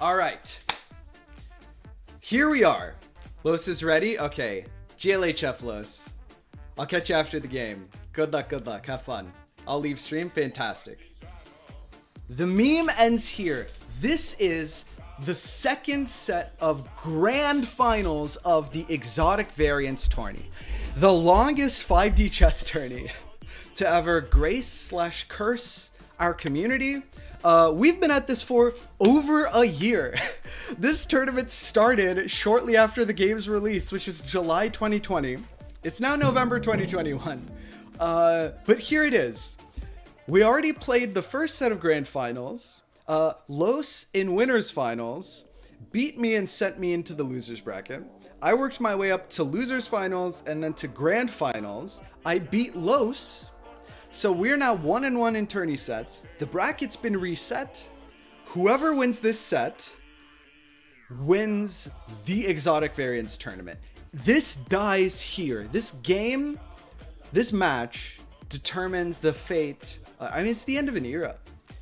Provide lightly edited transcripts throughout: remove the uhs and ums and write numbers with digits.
All right. Here we are. Los is ready? Okay. GLHF Los. I'll catch you after the game. Good luck, good luck. Have fun. I'll leave stream. Fantastic. The meme ends here. This is the second set of grand finals of the exotic variants tourney. The longest 5D chess tourney to ever grace/curse our community. We've been at this for over a year. This tournament started shortly after the game's release, which was July 2020. It's now November 2021. But here it is. We already played the first set of grand finals. Los in winners finals beat me and sent me into the losers bracket. I worked my way up to losers finals and then to grand finals. I beat Los. So we're now 1-1 in tourney sets. The bracket's been reset. Whoever wins this set wins the exotic variants tournament. This dies here. This game, this match determines the fate. I mean, it's the end of an era.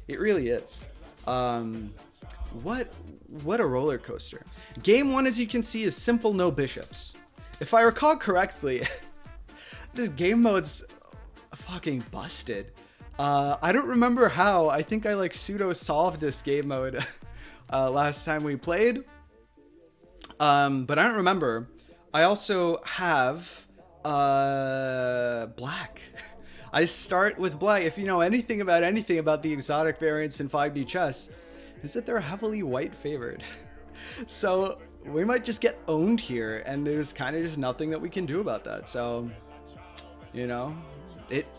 It really is. What a roller coaster. Game one, as you can see, is simple no bishops. If I recall correctly, this game mode's fucking busted. I don't remember how. I think I like pseudo solved this game mode last time we played. But I don't remember. I also have black. I start with black. If you know anything about the exotic variants in 5D chess, is that they're heavily white favored. So we might just get owned here, and there's kind of just nothing that we can do about that. So, you know,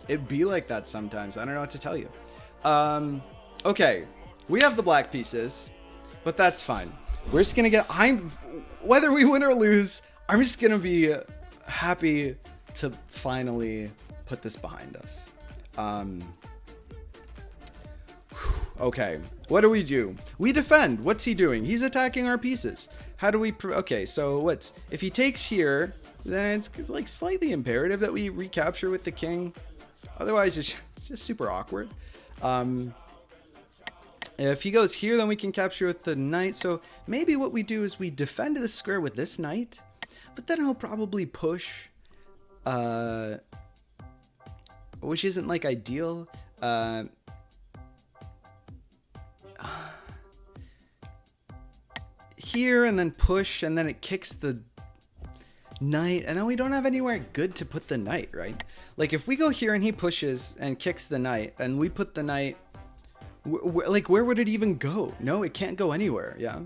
it be like that sometimes. I don't know what to tell you. Okay, we have the black pieces, but that's fine. We're just gonna get. Whether we win or lose, I'm just gonna be happy to finally put this behind us. Okay, what do? We defend. What's he doing? He's attacking our pieces. How do we? Okay, so if he takes here, then it's like slightly imperative that we recapture with the king. Otherwise, it's just super awkward. If he goes here, then we can capture with the knight. So maybe what we do is we defend the square with this knight, but then he'll probably push, which isn't like ideal. Here and then push, and then it kicks the knight, and then we don't have anywhere good to put the knight, right? Like if we go here and he pushes and kicks the knight, and we put the knight, like where would it even go? No, it can't go anywhere. Yeah.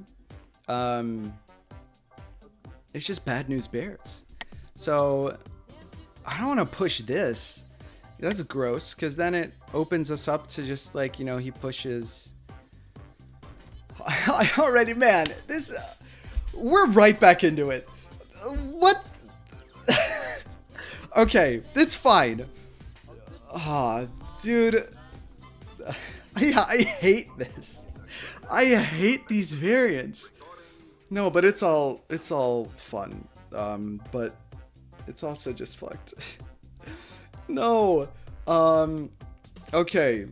It's just bad news bears. So I don't want to push this. That's gross, because then it opens us up to just like, you know, he pushes. I already, man, this, we're right back into it. What? Okay, it's fine. Aw, dude. I hate this. I hate these variants. No, but it's all fun. But it's also just fucked. No. Okay.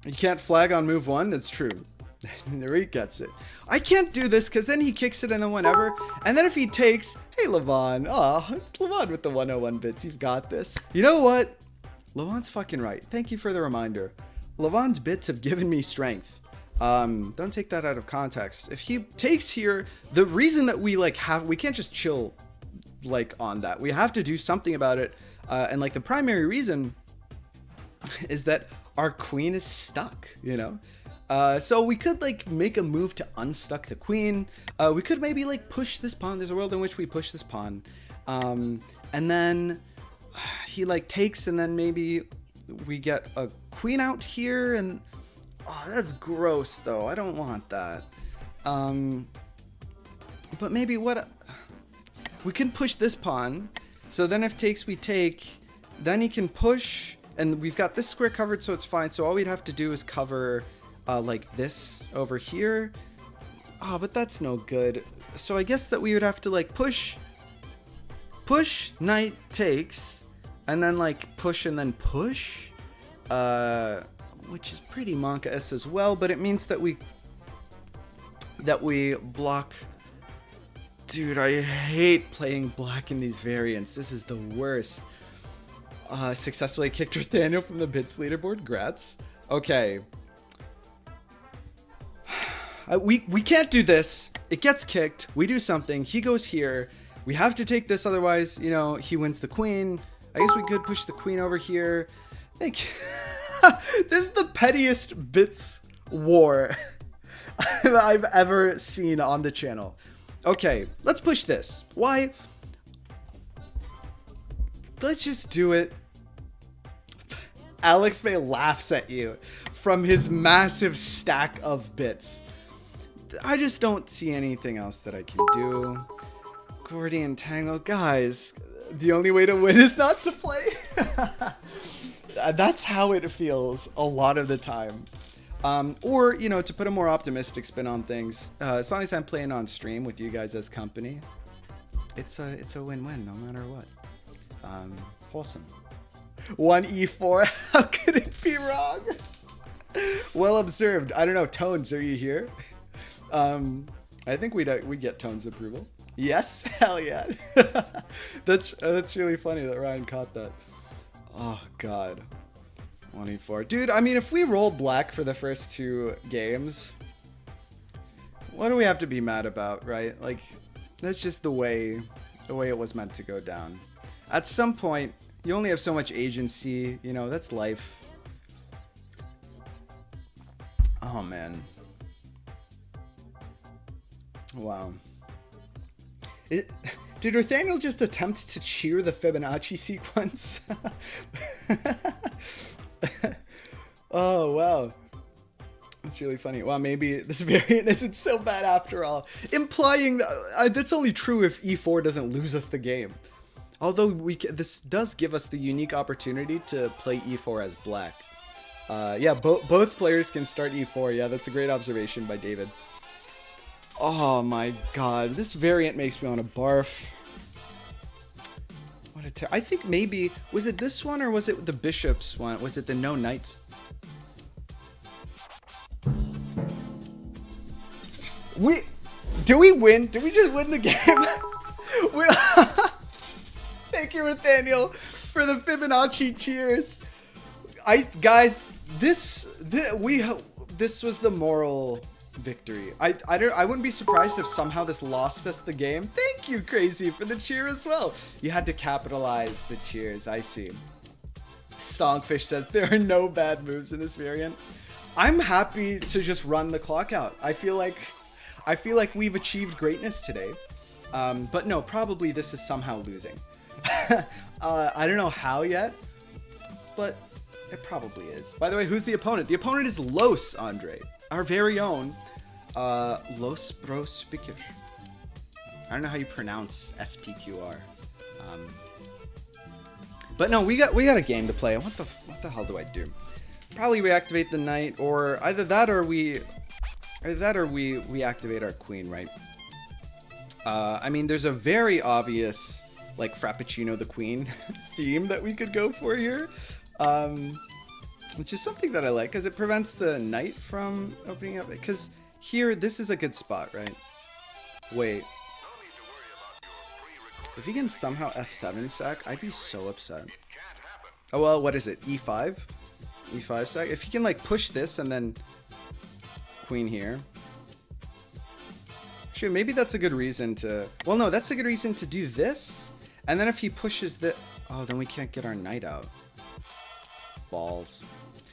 You can't flag on move one. That's true. He gets it. I can't do this because then he kicks it and then whenever. And then if he takes, hey, Levon. Oh, Levon with the 101 bits. You've got this. You know what? Levon's fucking right. Thank you for the reminder. Levon's bits have given me strength. Don't take that out of context. If he takes here, the reason that we we can't just chill like on that. We have to do something about it. And like the primary reason is that our queen is stuck, you know? So we could like make a move to unstuck the queen. We could maybe like push this pawn. There's a world in which we push this pawn. And then he like takes, and then maybe we get a queen out here, and oh, that's gross though. I don't want that. But maybe we can push this pawn. So then if takes, we take, then he can push, and we've got this square covered, so it's fine. So all we'd have to do is cover like this over here. Oh, but that's no good. So I guess that we would have to like push, knight takes, and then like push and then push, which is pretty Monka-esque as well, but it means that we that we block. Dude, I hate playing black in these variants. This is the worst. Successfully kicked Nathaniel from the bits leaderboard. Grats. Okay. We can't do this. It gets kicked. We do something. He goes here. We have to take this, otherwise, you know, he wins the queen. I guess we could push the queen over here. Thank you. This is the pettiest bits war I've ever seen on the channel. Okay, let's push this. Why? Let's just do it. Alex May laughs at you from his massive stack of bits. I just don't see anything else that I can do. Gordian Tangle. Guys, the only way to win is not to play. That's how it feels a lot of the time. Or, you know, to put a more optimistic spin on things, as long as I'm playing on stream with you guys as company, it's a win-win no matter what. Wholesome. 1 e4. How could it be wrong? Well observed. I don't know. Tones, are you here? I think we'd get Tones approval. Yes, hell yeah. That's really funny that Ryan caught that. Oh god. 1 e4. Dude, I mean, if we roll black for the first 2 games, what do we have to be mad about, right? Like, that's just the way it was meant to go down. At some point, you only have so much agency, you know, that's life. Oh man. Wow. Did Nathaniel just attempt to cheer the Fibonacci sequence? Oh, wow. That's really funny. Wow, maybe this variant isn't so bad after all. Implying that that's only true if e4 doesn't lose us the game. Although this does give us the unique opportunity to play e4 as black. Yeah, both players can start e4. Yeah, that's a great observation by David. Oh my god, this variant makes me want to barf. What a I think maybe, was it this one or was it the bishop's one? Was it the no knights? Do we win? Did we just win the game? Thank you, Nathaniel, for the Fibonacci cheers. Guys, this was the moral victory. I wouldn't be surprised if somehow this lost us the game. Thank you, Crazy, for the cheer as well. You had to capitalize the cheers. I see. Stonkfish says there are no bad moves in this variant. I'm happy to just run the clock out. I feel like we've achieved greatness today. But no, probably this is somehow losing. I don't know how yet, but it probably is. By the way, who's the opponent? The opponent is Los, Andre. Our very own Los Bros Speaker. I don't know how you pronounce SPQR. But no, we got a game to play. What the hell do I do? Probably reactivate the knight, or either that or we activate our queen, right? I mean, there's a very obvious like Frappuccino the Queen theme that we could go for here. Which is something that I like, because it prevents the knight from opening up. Because here, this is a good spot, right? Wait. If he can somehow F7 sack, I'd be so upset. Oh, well, what is it? E5? E5 sack? If he can, like, push this and then queen here. Actually, maybe that's a good reason to... Well, no, that's a good reason to do this. And then if he pushes the... Oh, then we can't get our knight out. Balls.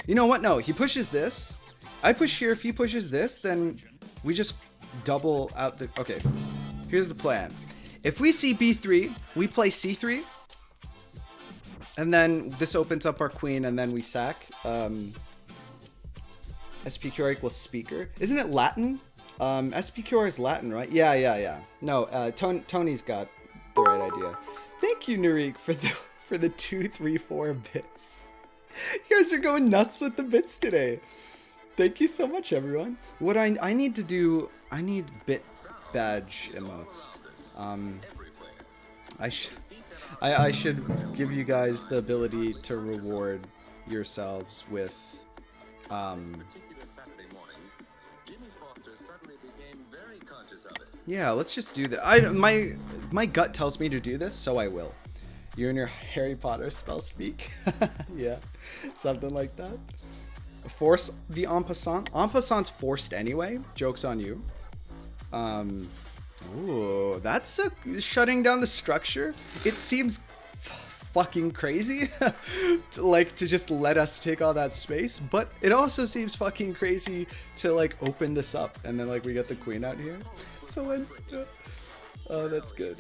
You know what? No, he pushes this. I push here. If he pushes this, then we just double out the... Okay, here's the plan. If we see b3, we play c3. And then this opens up our queen, and then we sack. SPQR equals speaker. Isn't it Latin? SPQR is Latin, right? Yeah. No, Tony's got the right idea. Thank you, Narik, for the 2, 3, 4 bits. You guys are going nuts with the bits today. Thank you so much, everyone. What I need to do, I need bit badge emotes. I should give you guys the ability to reward yourselves with Yeah, let's just do that. My gut tells me to do this, so I will. You and your Harry Potter spell speak. Yeah, something like that. Force the en passant. En passant's forced anyway. Joke's on you. Ooh, that's shutting down the structure. It seems fucking crazy to just let us take all that space, but it also seems fucking crazy to like open this up and then like we get the queen out here. So let's oh, that's good.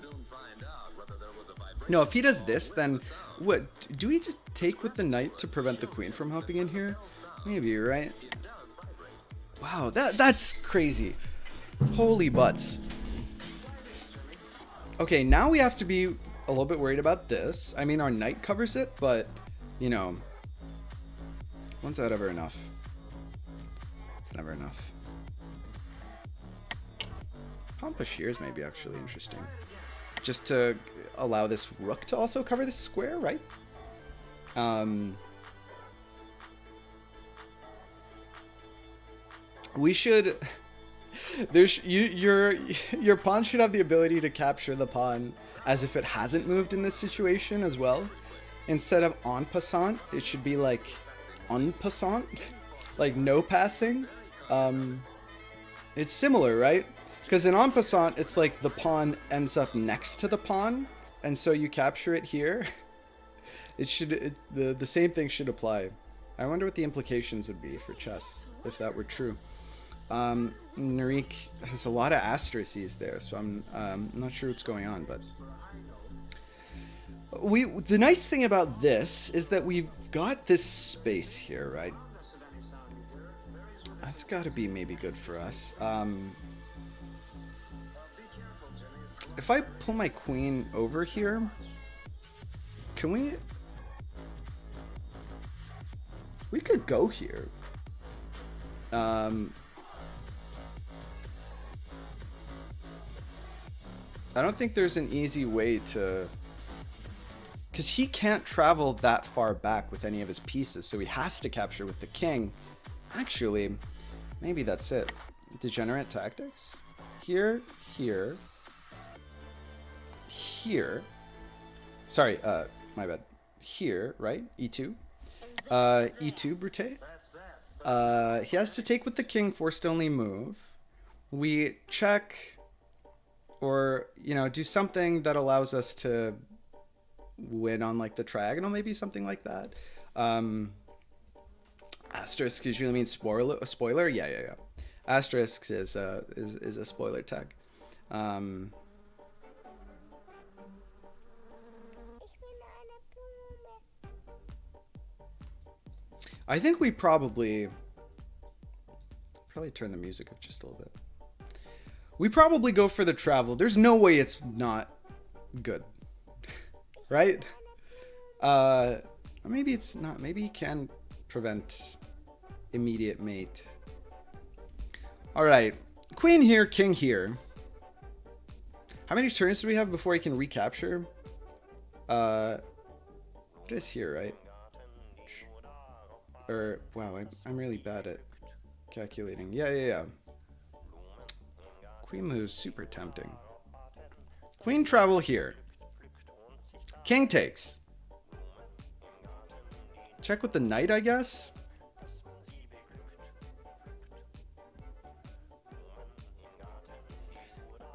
No, if he does this, then what do we just take with the knight to prevent the queen from hopping in here? Maybe, right? Wow, that's crazy. Holy butts. Okay, now we have to be a little bit worried about this. I mean, our knight covers it, but, you know, when's that ever enough? It's never enough. Pawn push here is maybe actually interesting. Just to allow this rook to also cover this square, right? We should... your pawn should have the ability to capture the pawn as if it hasn't moved in this situation as well. Instead of en passant, it should be like en passant, like no passing. It's similar, right? Because in en passant, it's like the pawn ends up next to the pawn, and so you capture it here. The same thing should apply. I wonder what the implications would be for chess if that were true. Narik has a lot of asterisks there, so I'm not sure what's going on, but the nice thing about this is that we've got this space here, right? That's got to be maybe good for us. If I pull my queen over here, can we could go here. I don't think there's an easy way to... Because he can't travel that far back with any of his pieces, so he has to capture with the king. Actually, maybe that's it. Degenerate tactics? Here, here, here. Sorry, my bad. Here, right? E2. E2, Brute. He has to take with the king, forced only move. We check... Or, you know, do something that allows us to win on, like, the triagonal, maybe something like that. Asterisk usually means spoiler. Yeah. Asterisk is a spoiler tag. I think we probably turn the music up just a little bit. We probably go for the travel. There's no way it's not good. Right? Maybe it's not. Maybe he can prevent immediate mate. Alright. Queen here, king here. How many turns do we have before he can recapture? It is here, right? Or, wow, I'm really bad at calculating. Yeah. Queen move is super tempting. Queen travel here. King takes. Check with the knight, I guess.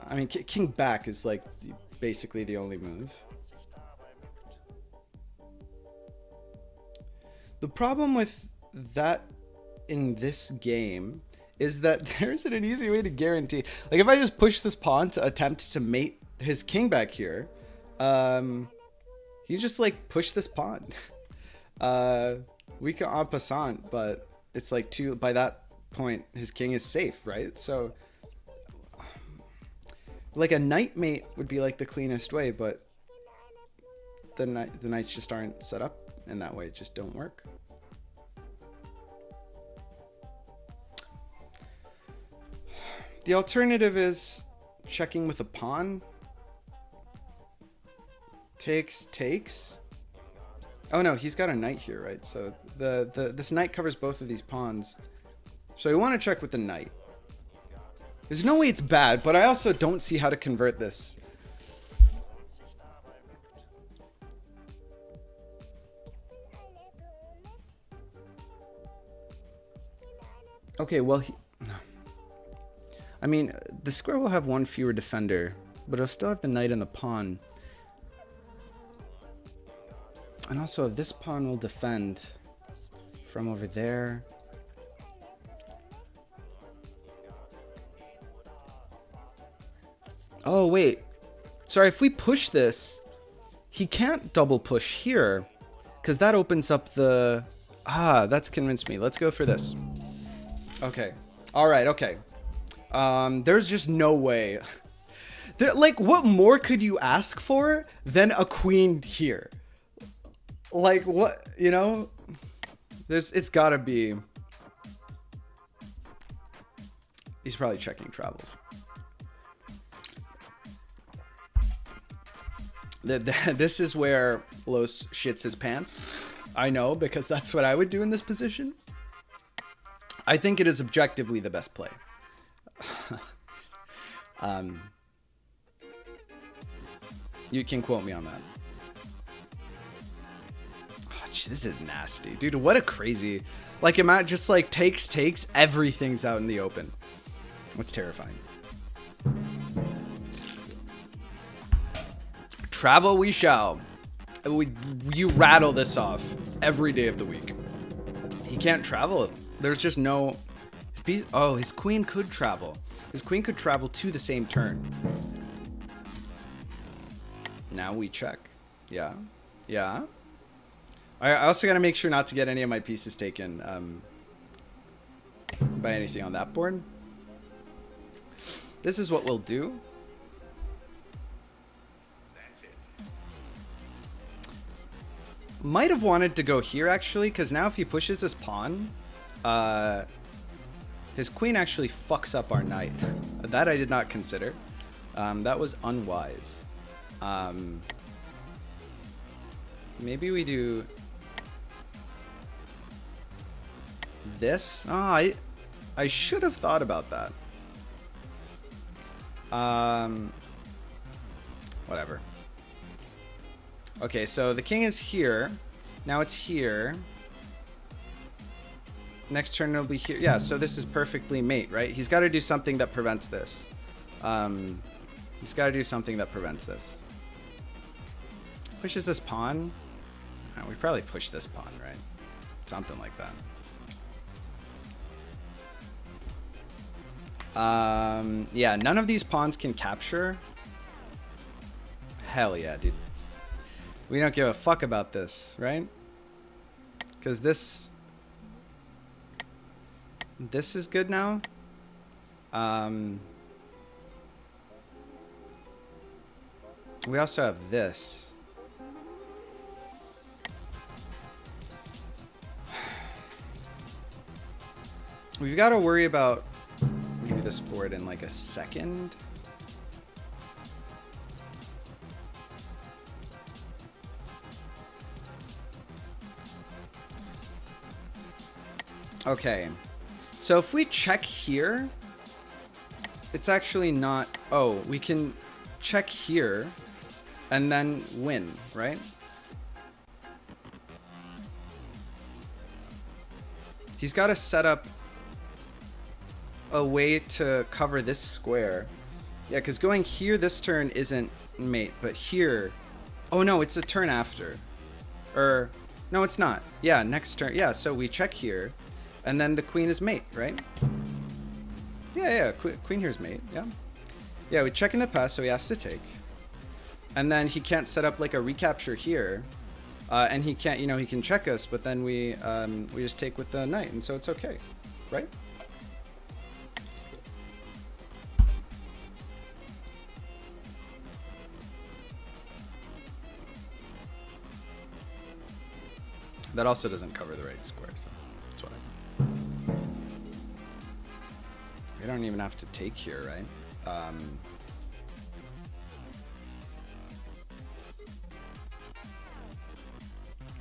I mean, king back is like basically the only move. The problem with that in this game is that there isn't an easy way to guarantee. Like, if I just push this pawn to attempt to mate his king back here, you just, like, push this pawn. We can en passant, but it's, like, by that point, his king is safe, right? So, like, a knight mate would be, like, the cleanest way, but the knights just aren't set up in that way. It just don't work. The alternative is checking with a pawn. Takes. Oh no, he's got a knight here, right? So this knight covers both of these pawns. So we want to check with the knight. There's no way it's bad, but I also don't see how to convert this. Okay, well, I mean, the square will have one fewer defender, but it'll still have the knight and the pawn. And also, this pawn will defend from over there. Oh, wait. Sorry, if we push this, he can't double push here, because that opens up the... Ah, that's convinced me. Let's go for this. Okay. All right, okay. There's just no way. Like, what more could you ask for than a queen here? Like, what, you know? It's gotta be... He's probably checking travels. This is where Los shits his pants. I know, because that's what I would do in this position. I think it is objectively the best play. You can quote me on that. Oh, gee, this is nasty, dude. What a crazy, like, imagine just like takes, everything's out in the open. That's terrifying. Travel we shall. You rattle this off every day of the week. He can't travel. There's just no... Oh, his queen could travel. His queen could travel to the same turn. Now we check. Yeah. Yeah. I also got to make sure not to get any of my pieces taken by anything on that board. This is what we'll do. Might have wanted to go here, actually, because now if he pushes his pawn, his queen actually fucks up our knight. That I did not consider. That was unwise. Maybe we do this. Oh, I should have thought about that. Whatever. Okay, so the king is here. Now it's here. Next turn it'll be here. Yeah, so this is perfectly mate, right? He's got to do something that prevents this. He's got to do something that prevents this. Pushes this pawn. Oh, we probably push this pawn, right? Something like that. Yeah, none of these pawns can capture. Hell yeah, dude. We don't give a fuck about this, right? Because this is good now. We also have this. We've got to worry about maybe this board in like a second. Okay, so if we check here, it's actually not... Oh, we can check here and then win, right? He's got to set up a way to cover this square. Yeah, because going here this turn isn't mate, but here... Oh no, it's a turn after. Or... No, it's not. Yeah, next turn. Yeah, so we check here. And then the queen is mate, right? Yeah, queen here is mate, yeah. Yeah, we check in the pass, so he has to take. And then he can't set up like a recapture here. And he can't, you know, he can check us, but then we just take with the knight, and so it's okay, right? That also doesn't cover the right square, so that's what I... We don't even have to take here, right?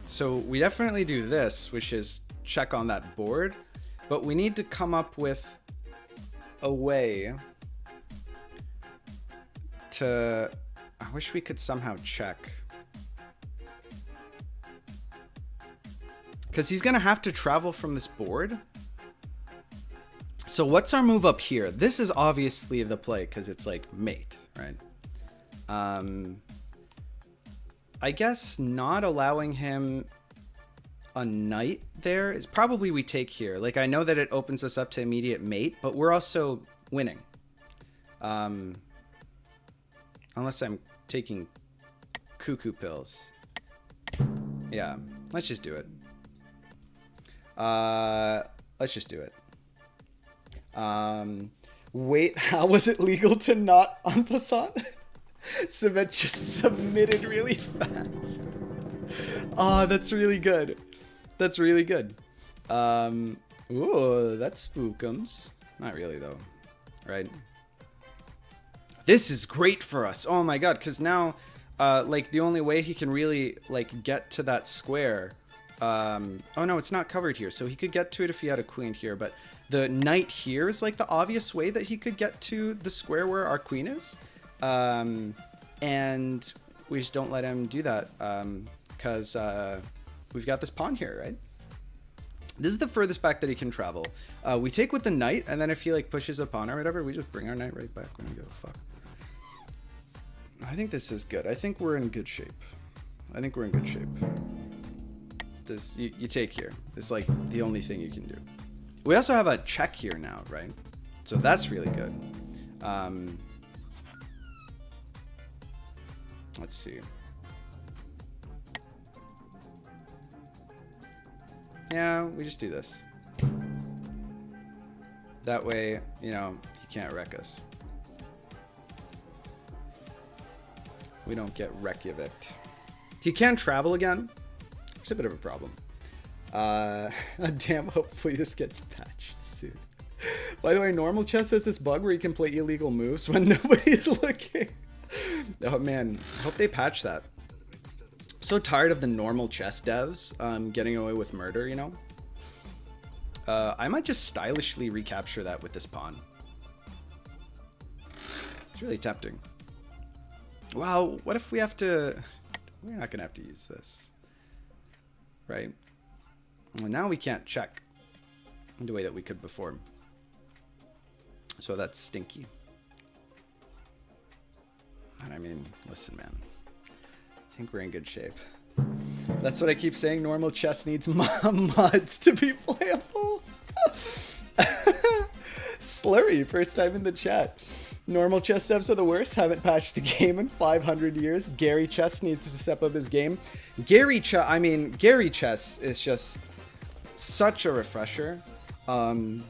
So we definitely do this, which is check on that board, but we need to come up with a way to... I wish we could somehow check. Because he's going to have to travel from this board. So what's our move up here? This is obviously the play because it's like mate, right? I guess not allowing him a knight there is probably we take here. Like, I know that it opens us up to immediate mate, but we're also winning. Unless I'm taking cuckoo pills. Yeah, let's just do it. Let's just do it. Wait, how was it legal to not en passant? Cement just submitted really fast. Oh, that's really good. That's really good. Ooh, that's spookums. Not really though, right? This is great for us. Oh my god, because now, like the only way he can really like get to that square. Oh no, it's not covered here, so he could get to it if he had a queen here, but the knight here is like the obvious way that he could get to the square where our queen is. And we just don't let him do that because we've got this pawn here, right? This is the furthest back that he can travel. We take with the knight, and then if he like pushes a pawn or whatever, we just bring our knight right back when we go, fuck. I think this is good. I think we're in good shape. I think we're in good shape. This you take here. It's like the only thing you can do. We also have a check here now, right? So that's really good. Let's see. Yeah, we just do this. That way, you know, he can't wreck us. We don't get Reykjavik. He can travel again. It's a bit of a problem. Damn, hopefully this gets patched soon. By the way, normal chess has this bug where you can play illegal moves when nobody's looking. Oh man, I hope they patch that. I'm so tired of the normal chess devs getting away with murder, you know? I might just stylishly recapture that with this pawn. It's really tempting. Wow, what if we have to... We're not going to have to use this. Right? Well, now we can't check the way that we could before. So that's stinky. And I mean, listen, man. I think we're in good shape. That's what I keep saying. Normal chess needs mods to be playable. Slurry, first time in the chat. Normal chess devs are the worst. Haven't patched the game in 500 years. Gary Chess needs to step up his game. Gary Chess is just such a refresher. You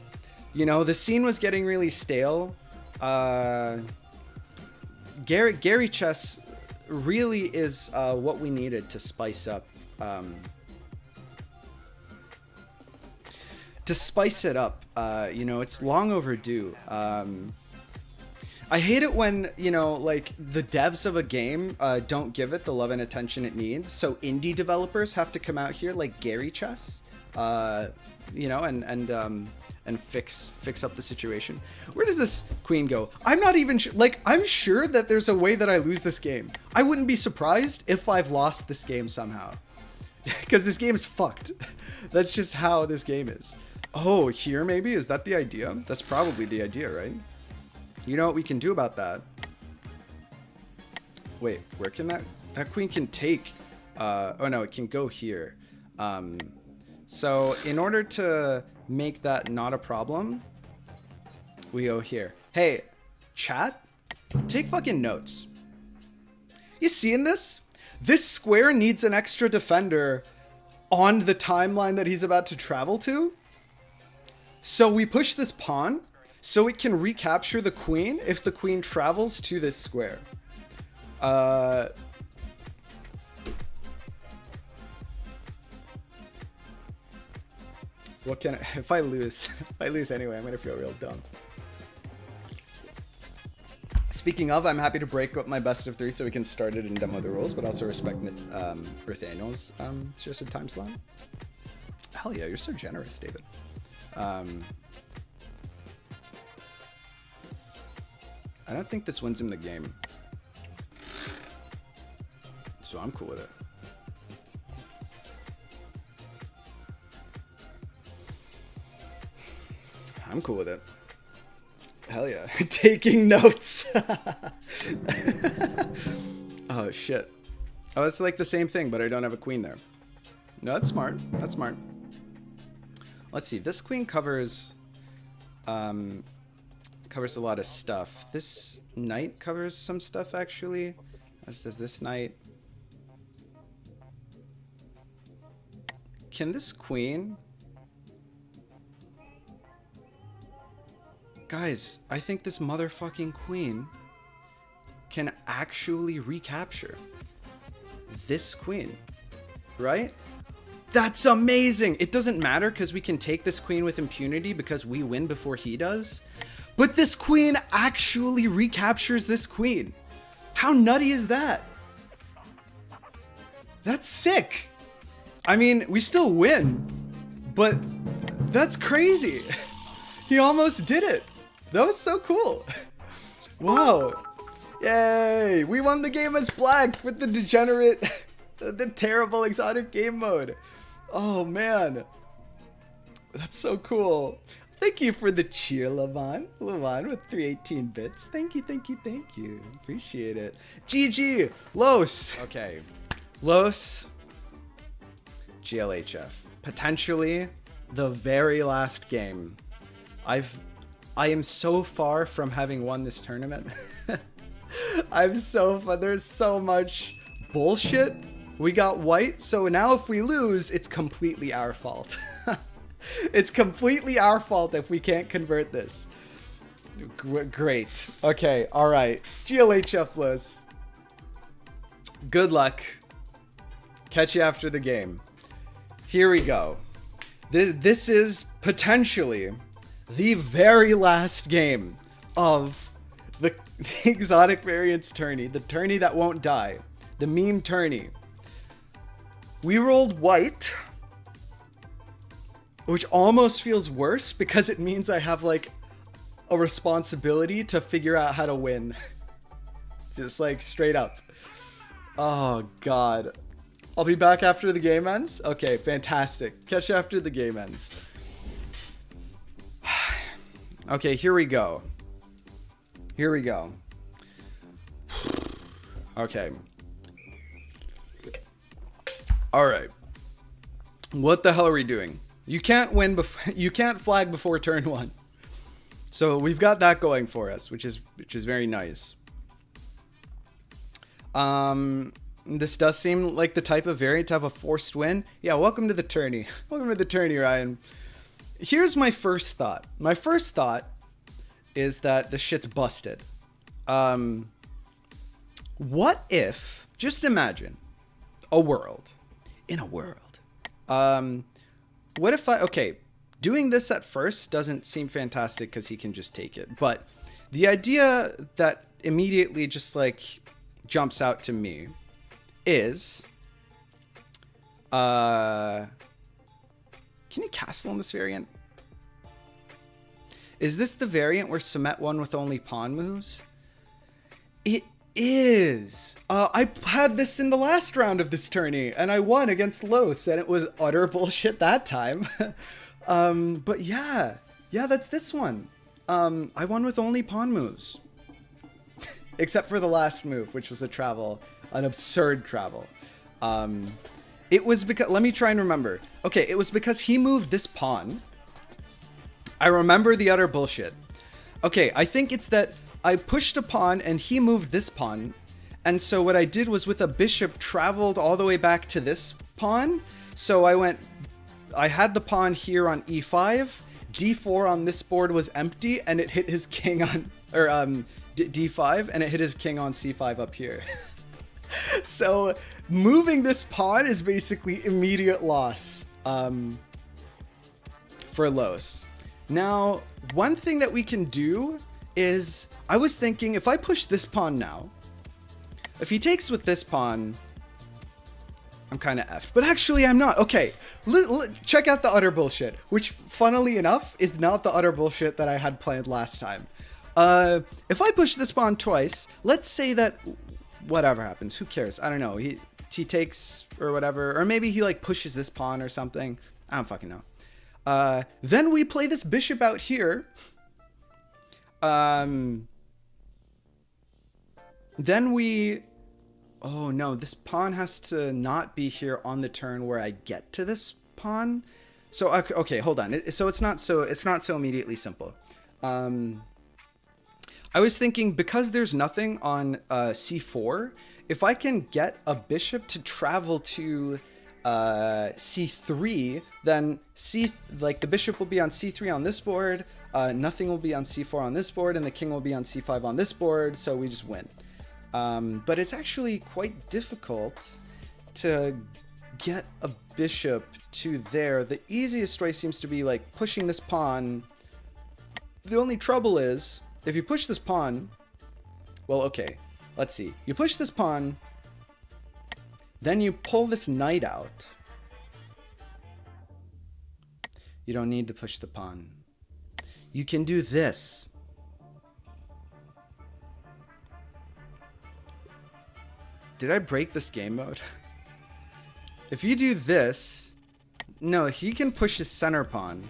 know, the scene was getting really stale. Gary Chess really is what we needed to spice up. You know, it's long overdue. I hate it when, you know, like the devs of a game don't give it the love and attention it needs. So indie developers have to come out here like Gary Chess, you know, and fix up the situation. Where does this queen go? I'm not even sure. Like, I'm sure that there's a way that I lose this game. I wouldn't be surprised if I've lost this game somehow. Because this game is fucked. That's just how this game is. Oh, here maybe? Is that the idea? That's probably the idea, right? You know what we can do about that? Wait, where can that queen can take... oh no, it can go here. So in order to make that not a problem, we go here. Hey, chat, take fucking notes. You seeing this? This square needs an extra defender on the timeline that he's about to travel to. So we push this pawn so it can recapture the queen if the queen travels to this square. What can if I lose anyway, I'm gonna feel real dumb. Speaking of, I'm happy to break up my best of 3 so we can start it and demo the rules, but also respect Nathaniel's suggested time slot. Hell yeah, you're so generous, David. I don't think this wins him the game. so I'm cool with it. I'm cool with it. Hell yeah. Taking notes. Oh, shit. Oh, it's like the same thing, but I don't have a queen there. No, that's smart. That's smart. Let's see. This queen covers covers a lot of stuff. This knight covers some stuff, actually. As does this knight. Can this queen... Guys, I think this motherfucking queen can actually recapture this queen, right? That's amazing. It doesn't matter because we can take this queen with impunity because we win before he does. But this queen actually recaptures this queen. How nutty is that? That's sick. I mean, we still win, but that's crazy. He almost did it. That was so cool. Wow. Yay. We won the game as black with the degenerate, the terrible exotic game mode. Oh, man. That's so cool. Thank you for the cheer, Levon. Levon with 318 bits. Thank you, thank you, thank you. Appreciate it. GG. Los. Okay. Los. GLHF. Potentially the very last game. I am so far from having won this tournament. I'm so far. There's so much bullshit. We got white, so now if we lose, it's completely our fault. It's completely our fault if we can't convert this. Great. Okay, all right. GLHF-less. Good luck. Catch you after the game. Here we go. This is potentially the very last game of the exotic variants tourney, the tourney that won't die, the meme tourney. We rolled white, which almost feels worse because it means I have like a responsibility to figure out how to win. Just like straight up. Oh God. I'll be back after the game ends. Okay, fantastic. Catch you after the game ends. Okay, here we go. Here we go. Okay. All right. What the hell are we doing? You can't win before you can't flag before turn 1. So we've got that going for us, which is very nice. This does seem like the type of variant to have a forced win. Yeah, welcome to the tourney. Welcome to the tourney, Ryan. Here's my first thought. My first thought is that this shit's busted. What if, just imagine, a world. In a world. What if okay, doing this at first doesn't seem fantastic because he can just take it. But the idea that immediately just like jumps out to me is, can you castle on this variant? Is this the variant where Samet won with only pawn moves? It is. I had this in the last round of this tourney, and I won against Los, and it was utter bullshit that time. But yeah, that's this one. I won with only pawn moves. Except for the last move, which was a travel, an absurd travel. It was because, let me try and remember. Okay, it was because he moved this pawn. I remember the utter bullshit. Okay, I think it's that I pushed a pawn and he moved this pawn. And so what I did was with a bishop traveled all the way back to this pawn. So I had the pawn here on e5. d4 on this board was empty and it hit his king on, or d5, and it hit his king on c5 up here. So moving this pawn is basically immediate loss for Los. Now, one thing that we can do is, I was thinking if I push this pawn now, if he takes with this pawn, I'm kind of effed. But actually, I'm not. Okay, check out the utter bullshit, which, funnily enough, is not the utter bullshit that I had planned last time. If I push this pawn twice, let's say that whatever happens, who cares? I don't know. he takes or whatever, or maybe he like pushes this pawn or something. I don't fucking know. Then we play this bishop out here. Then we... Oh no, this pawn has to not be here on the turn where I get to this pawn. So okay, hold on. So it's not so immediately simple. I was thinking, because there's nothing on c4, if I can get a bishop to travel to c3, then the bishop will be on c3 on this board, nothing will be on c4 on this board, and the king will be on c5 on this board, so we just win. But it's actually quite difficult to get a bishop to there. The easiest way seems to be like pushing this pawn. The only trouble is, if you push this pawn, well, okay, let's see. You push this pawn, then you pull this knight out. You don't need to push the pawn. You can do this. Did I break this game mode? If you do this, no, he can push his center pawn.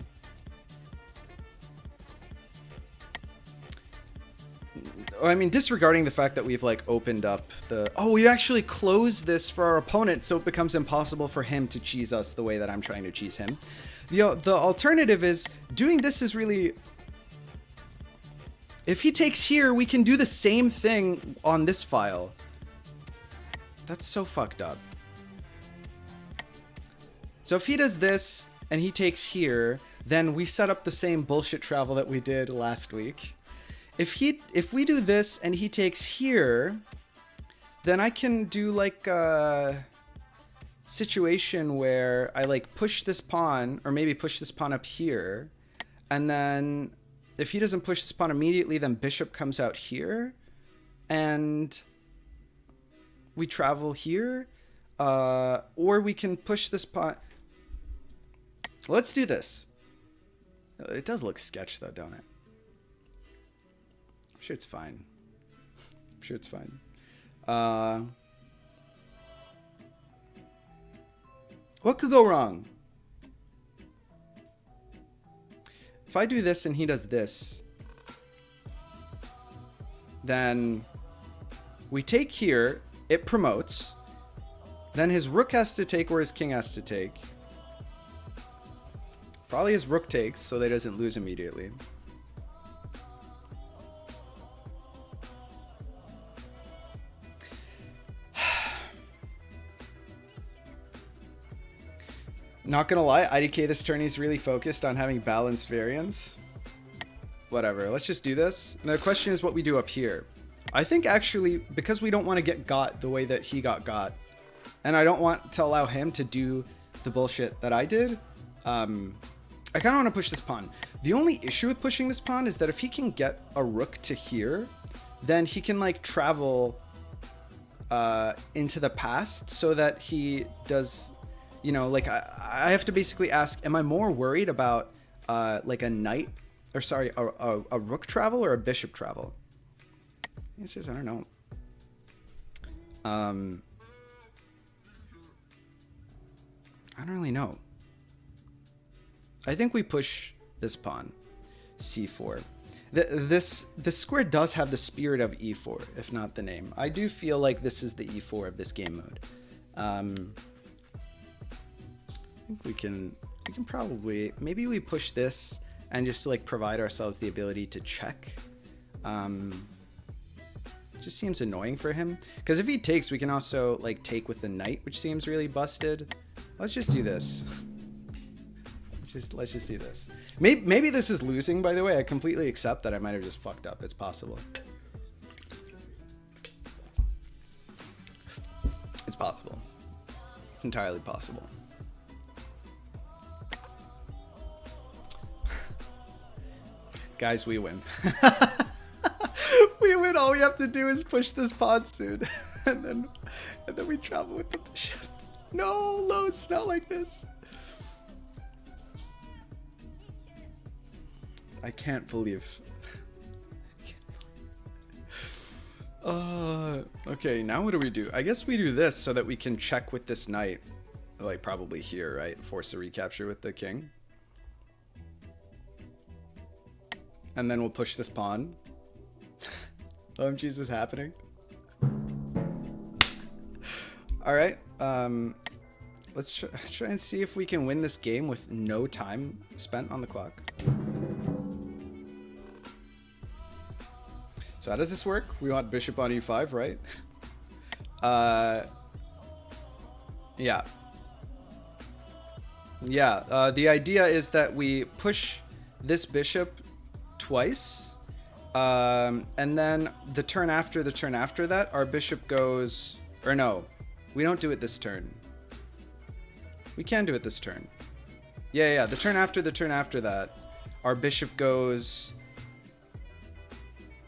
I mean, disregarding the fact that we've like opened up the... Oh, we actually closed this for our opponent, so it becomes impossible for him to cheese us the way that I'm trying to cheese him. The alternative is, doing this is really... If he takes here, we can do the same thing on this file. That's so fucked up. So if he does this, and he takes here, then we set up the same bullshit travel that we did last week. If we do this and he takes here, then I can do like a situation where I like push this pawn, or maybe push this pawn up here, and then if he doesn't push this pawn immediately, then bishop comes out here, and we travel here, or we can push this pawn. Let's do this. It does look sketch though, don't it? I'm sure it's fine. I'm sure it's fine. What could go wrong? If I do this and he does this, then we take here, it promotes, then his rook has to take or his king has to take. Probably his rook takes, so that he doesn't lose immediately. Not gonna lie, IDK this tourney is really focused on having balanced variance. Whatever, let's just do this. Now the question is what we do up here. I think actually, because we don't want to get got the way that he got, and I don't want to allow him to do the bullshit that I did, I kind of want to push this pawn. The only issue with pushing this pawn is that if he can get a rook to here, then he can like travel into the past so that he does... You know, like I have to basically ask, am I more worried about like a knight, or sorry, a rook travel or a bishop travel? The answer is I don't know. I don't really know. I think we push this pawn, c4. This square does have the spirit of e4, if not the name. I do feel like this is the e4 of this game mode. I think we can probably, maybe we push this and just like provide ourselves the ability to check. It just seems annoying for him, because if he takes, we can also like take with the knight, which seems really busted. Let's just do this. Let's just do this. Maybe this is losing, by the way. I completely accept that I might have just fucked up. It's possible. It's possible. It's entirely possible. Guys, we win. We win. All we have to do is push this pawn soon, and then we travel with the bishop. No, Los, not like this. I can't believe. Okay, now what do we do? I guess we do this so that we can check with this knight. Like, probably here, right? Force a recapture with the king. And then we'll push this pawn. OMGs is happening. Alright, let's try and see if we can win this game with no time spent on the clock. So how does this work? We want bishop on e5, right? Yeah. Yeah, the idea is that we push this bishop twice, and then the turn after that, our bishop goes... Or no, we don't do it this turn. We can do it this turn. Yeah, the turn after that, our bishop goes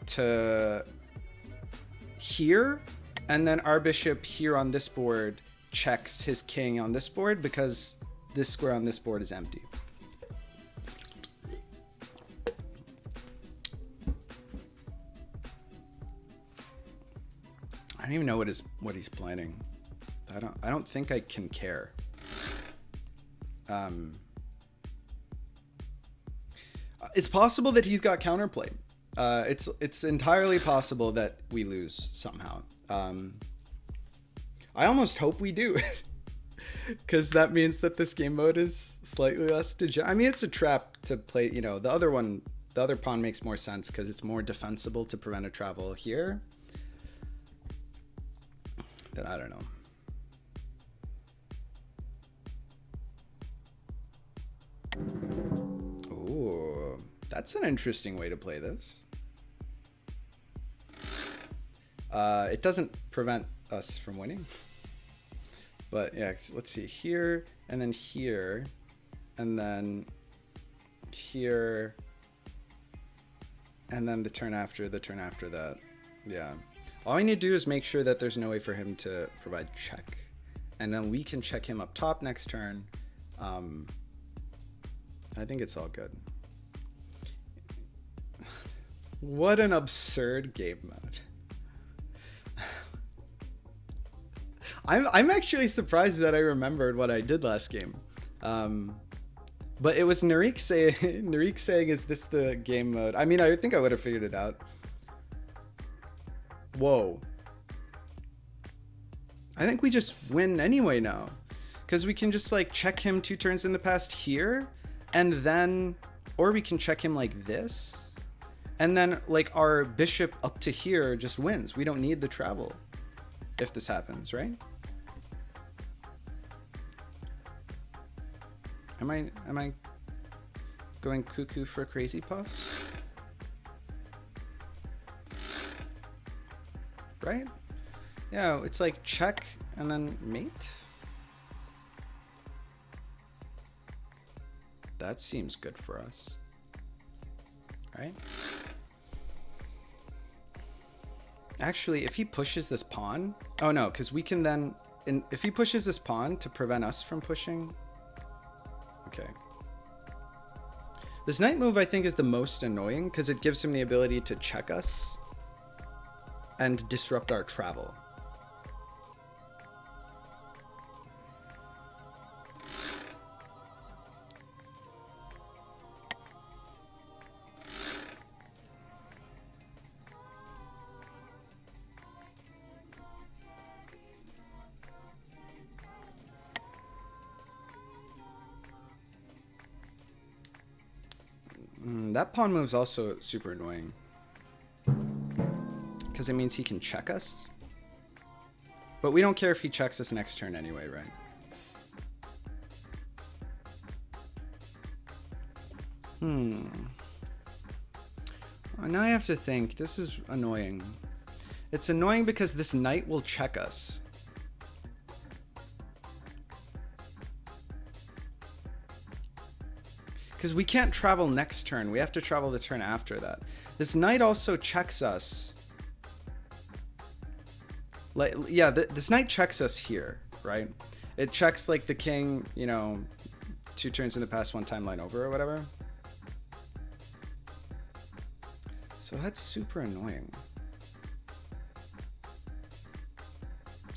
to here, and then our bishop here on this board checks his king on this board because this square on this board is empty. I don't even know what he's planning. I don't think I can care. It's possible that he's got counterplay. It's entirely possible that we lose somehow. I almost hope we do, because that means that this game mode is slightly less I mean, it's a trap to play. You know, the other pawn makes more sense because it's more defensible to prevent a travel here. But I don't know. Ooh, that's an interesting way to play this. It doesn't prevent us from winning. But yeah, let's see, here, and then here, and then here, and then the turn after that. Yeah. All we need to do is make sure that there's no way for him to provide check. And then we can check him up top next turn. I think it's all good. What an absurd game mode. I'm actually surprised that I remembered what I did last game. But it was Narik saying, is this the game mode? I mean, I think I would have figured it out. Whoa. I think we just win anyway now. Because we can just like check him 2 turns in the past here. And then, or we can check him like this. And then like our bishop up to here just wins. We don't need the travel if this happens, right? Am I going cuckoo for crazy puffs? Right? Yeah, it's like check and then mate. That seems good for us. Right? Actually, if he pushes this pawn... Oh no, because we can then... if he pushes this pawn to prevent us from pushing... Okay. This knight move, I think, is the most annoying because it gives him the ability to check us and disrupt our travel. That pawn move's also super annoying because it means he can check us, but we don't care if he checks us next turn anyway, right? Now I have to think. This is annoying. It's annoying because this knight will check us. Because we can't travel next turn. We have to travel the turn after that. This knight also checks us. Like, yeah, this knight checks us here, right? It checks like the king, you know, 2 turns in the past, 1 timeline over or whatever. So that's super annoying.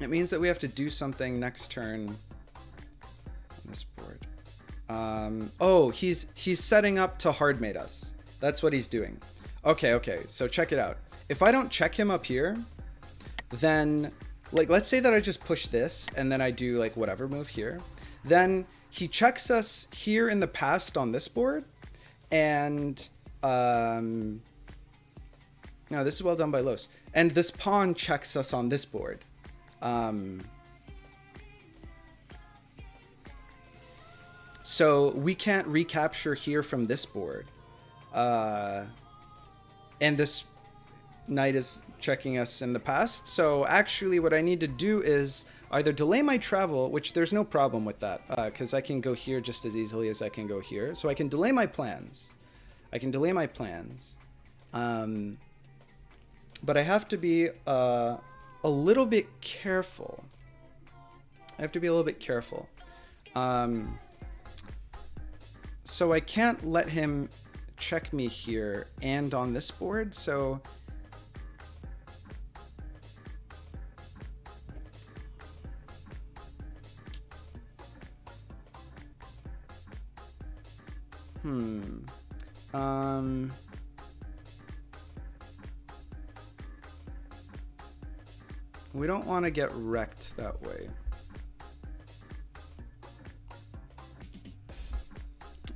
It means that we have to do something next turn on this board. Oh, he's setting up to hard mate us. That's what he's doing. Okay, so check it out. If I don't check him up here, then, like, let's say that I just push this and then I do like whatever move here. Then he checks us here in the past on this board. And, no, this is well done by Los. And this pawn checks us on this board. So we can't recapture here from this board. And this knight is checking us in the past. So actually what I need to do is either delay my travel, which there's no problem with that, because I can go here just as easily as I can go here. So I can delay my plans. But I have to be a little bit careful. So I can't let him check me here and on this board. So we don't want to get wrecked that way.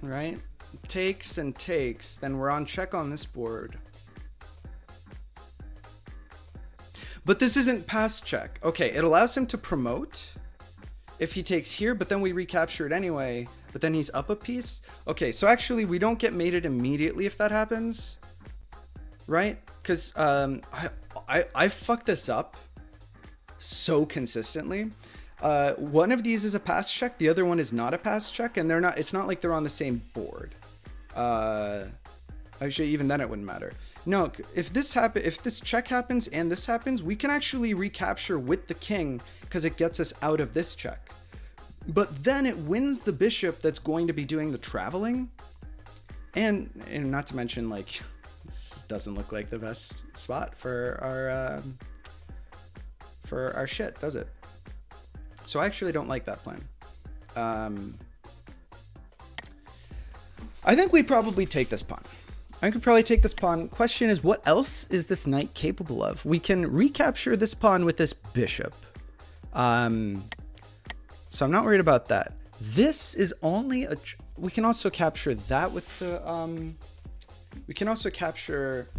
Right? Takes and takes, then we're on check on this board. But this isn't pass check. Okay, it allows him to promote if he takes here, but then we recapture it anyway, but then he's up a piece. Okay, so actually we don't get mated immediately if that happens, right? Because I fuck this up so consistently. One of these is a pass check, the other one is not a pass check, and they're not, it's not like they're on the same board. Actually, even then it wouldn't matter. No, if this check happens and this happens, we can actually recapture with the king because it gets us out of this check. But then it wins the bishop that's going to be doing the traveling. And not to mention, like, this doesn't look like the best spot for our shit, does it? So I actually don't like that plan. I think we'd probably take this pawn. I could probably take this pawn. Question is, what else is this knight capable of? We can recapture this pawn with this bishop. So I'm not worried about that. This is only a... We can also capture that with the... we can also capture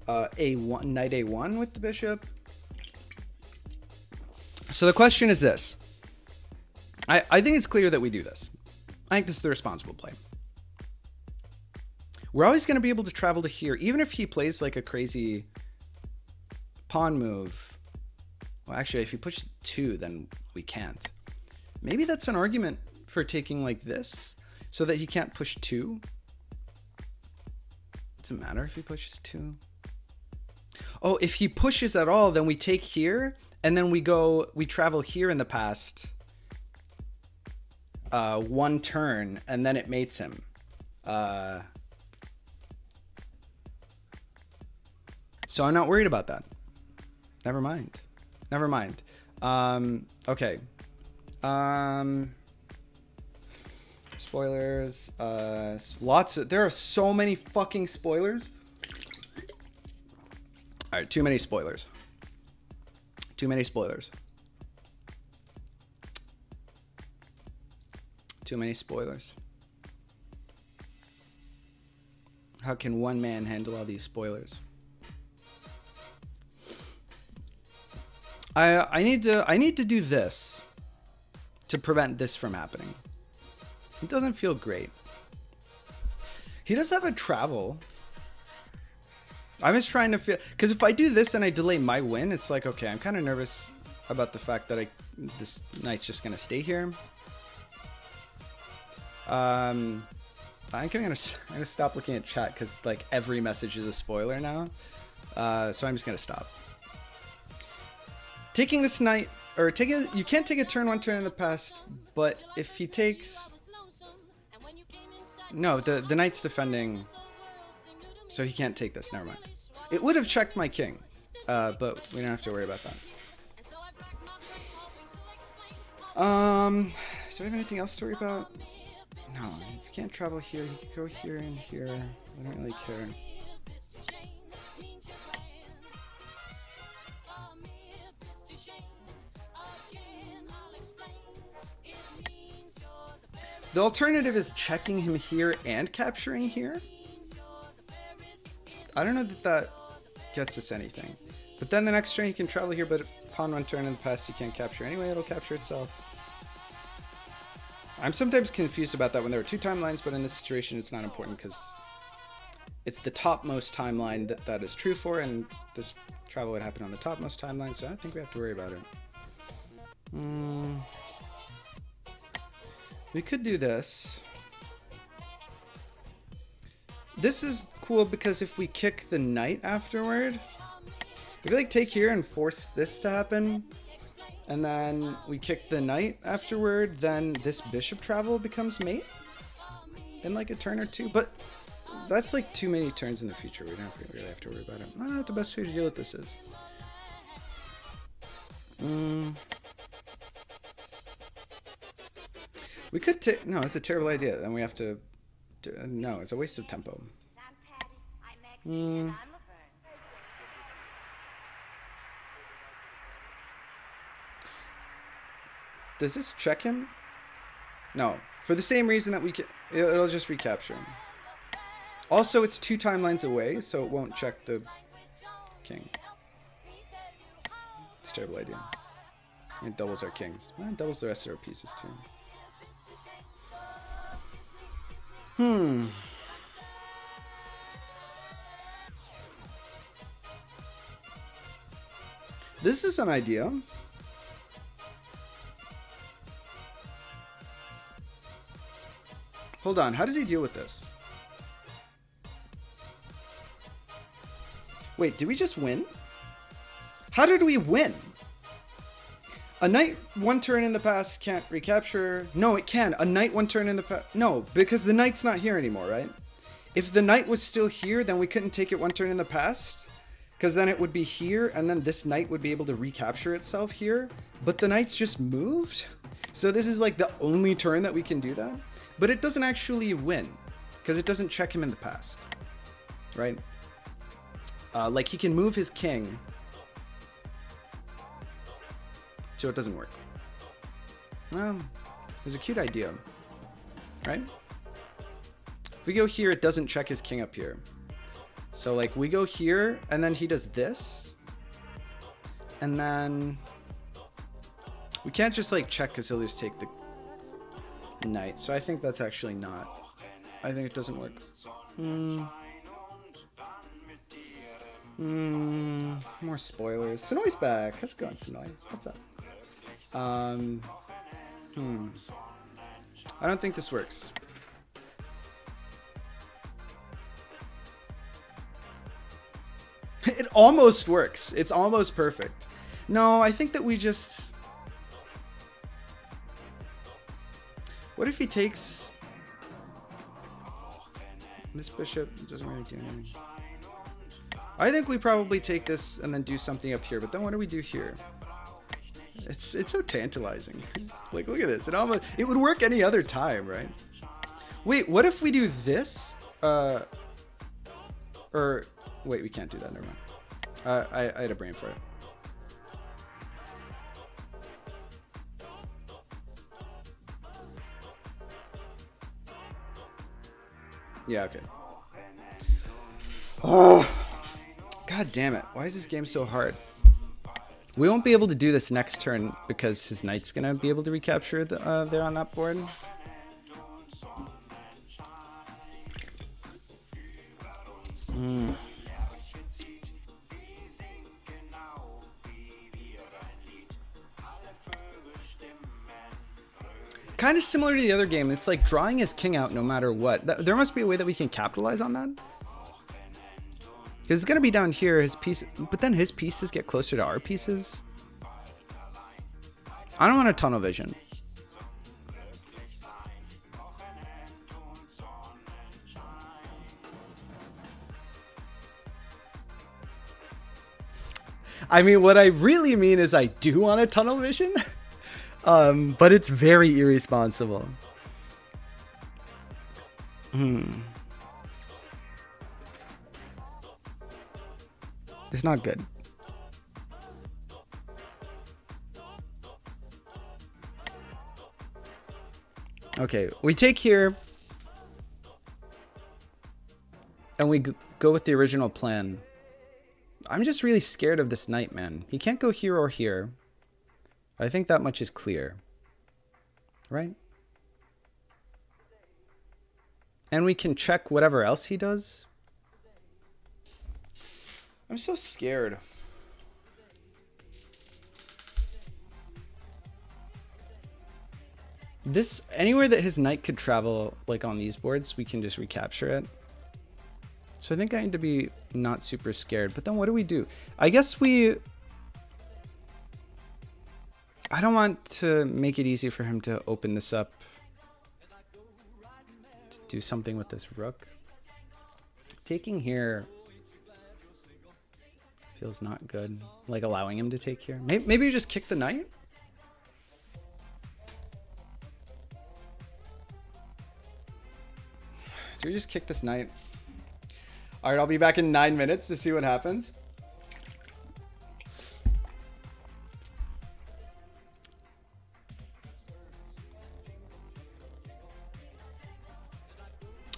A1, knight A1 with the bishop. So the question is this. I think it's clear that we do this. I think this is the responsible play. We're always going to be able to travel to here, even if he plays like a crazy pawn move. Well, actually, if he pushes 2, then we can't. Maybe that's an argument for taking like this, so that he can't push 2. Doesn't matter if he pushes 2. Oh, if he pushes at all, then we take here, and then we travel here in the past 1 turn, and then it mates him. So I'm not worried about that. Never mind. Okay. Spoilers. There are so many fucking spoilers. All right, too many spoilers. How can one man handle all these spoilers? I need to do this to prevent this from happening. It doesn't feel great. He does have a travel. I'm just trying to feel, because if I do this and I delay my win, it's like, okay, I'm kind of nervous about the fact that this knight's just gonna stay here. I'm gonna stop looking at chat because like every message is a spoiler now. So I'm just gonna stop. Taking this knight, or you can't take a turn 1 turn in the past, but if he takes, no, the knight's defending, so he can't take this. Never mind. It would have checked my king, but we don't have to worry about that. Do I have anything else to worry about? No, if you can't travel here, you can go here and here. I don't really care. The alternative is checking him here and capturing here. I don't know that that gets us anything. But then the next turn you can travel here, but upon one turn in the past you can't capture anyway, it'll capture itself. I'm sometimes confused about that when there are two timelines, but in this situation it's not important because it's the topmost timeline that is true for, and this travel would happen on the topmost timeline, so I don't think we have to worry about it. We could do this. This is cool because if we kick the knight afterward, if we like take here and force this to happen, and then we kick the knight afterward, then this bishop travel becomes mate in like a turn or two. But that's like too many turns in the future. We don't really have to worry about it. I don't know what the best way to deal with this is. We could take... No, it's a terrible idea. Then we have to... No, it's a waste of tempo. Does this check him? No. For the same reason that we can... It'll just recapture him. Also, it's two timelines away, so it won't check the king. It's a terrible idea. It doubles our kings. Well, it doubles the rest of our pieces, too. This is an idea. Hold on, how does he deal with this? Wait, did we just win? How did we win? A knight one turn in the past can't recapture. No, it can. A knight one turn in the past. No, because the knight's not here anymore, right? If the knight was still here, then we couldn't take it one turn in the past. Because then it would be here, and then this knight would be able to recapture itself here. But the knight's just moved. So this is like the only turn that we can do that. But it doesn't actually win. Because it doesn't check him in the past. Right? Like he can move his king. So it doesn't work. It was a cute idea, right? If we go here, it doesn't check his king up here. So like we go here, and then he does this. And then we can't just like check because he'll just take the knight. So I think that's actually not. I think it doesn't work. More spoilers. Sonoy's back. How's it going, Sonoy? What's up? I don't think this works. It almost works. It's almost perfect. No, I think that we just... What if he takes... This bishop doesn't really do anything. I think we probably take this and then do something up here, but then what do we do here? It's so tantalizing. Like, look at this. It would work any other time, right? Wait, what if we do this? Or wait, we can't do that. Never mind. I had a brain for it. Yeah, okay. Oh, god damn it. Why is this game so hard? We won't be able to do this next turn because his knight's going to be able to recapture there on that board. Kind of similar to the other game. It's like drawing his king out no matter what. There must be a way that we can capitalize on that. Because it's going to be down here, his piece, but then his pieces get closer to our pieces. I don't want a tunnel vision. I mean, what I really mean is I do want a tunnel vision. But it's very irresponsible. It's not good. Okay, we take here. And we go with the original plan. I'm just really scared of this knight, man. He can't go here or here. I think that much is clear. Right? And we can check whatever else he does. I'm so scared. This, anywhere that his knight could travel, like on these boards, we can just recapture it. So I think I need to be not super scared. But then what do we do? I guess I don't want to make it easy for him to open this up. To do something with this rook. Taking here feels not good. Like allowing him to take here. Maybe you just kick the knight? Do we just kick this knight? All right, I'll be back in 9 minutes to see what happens.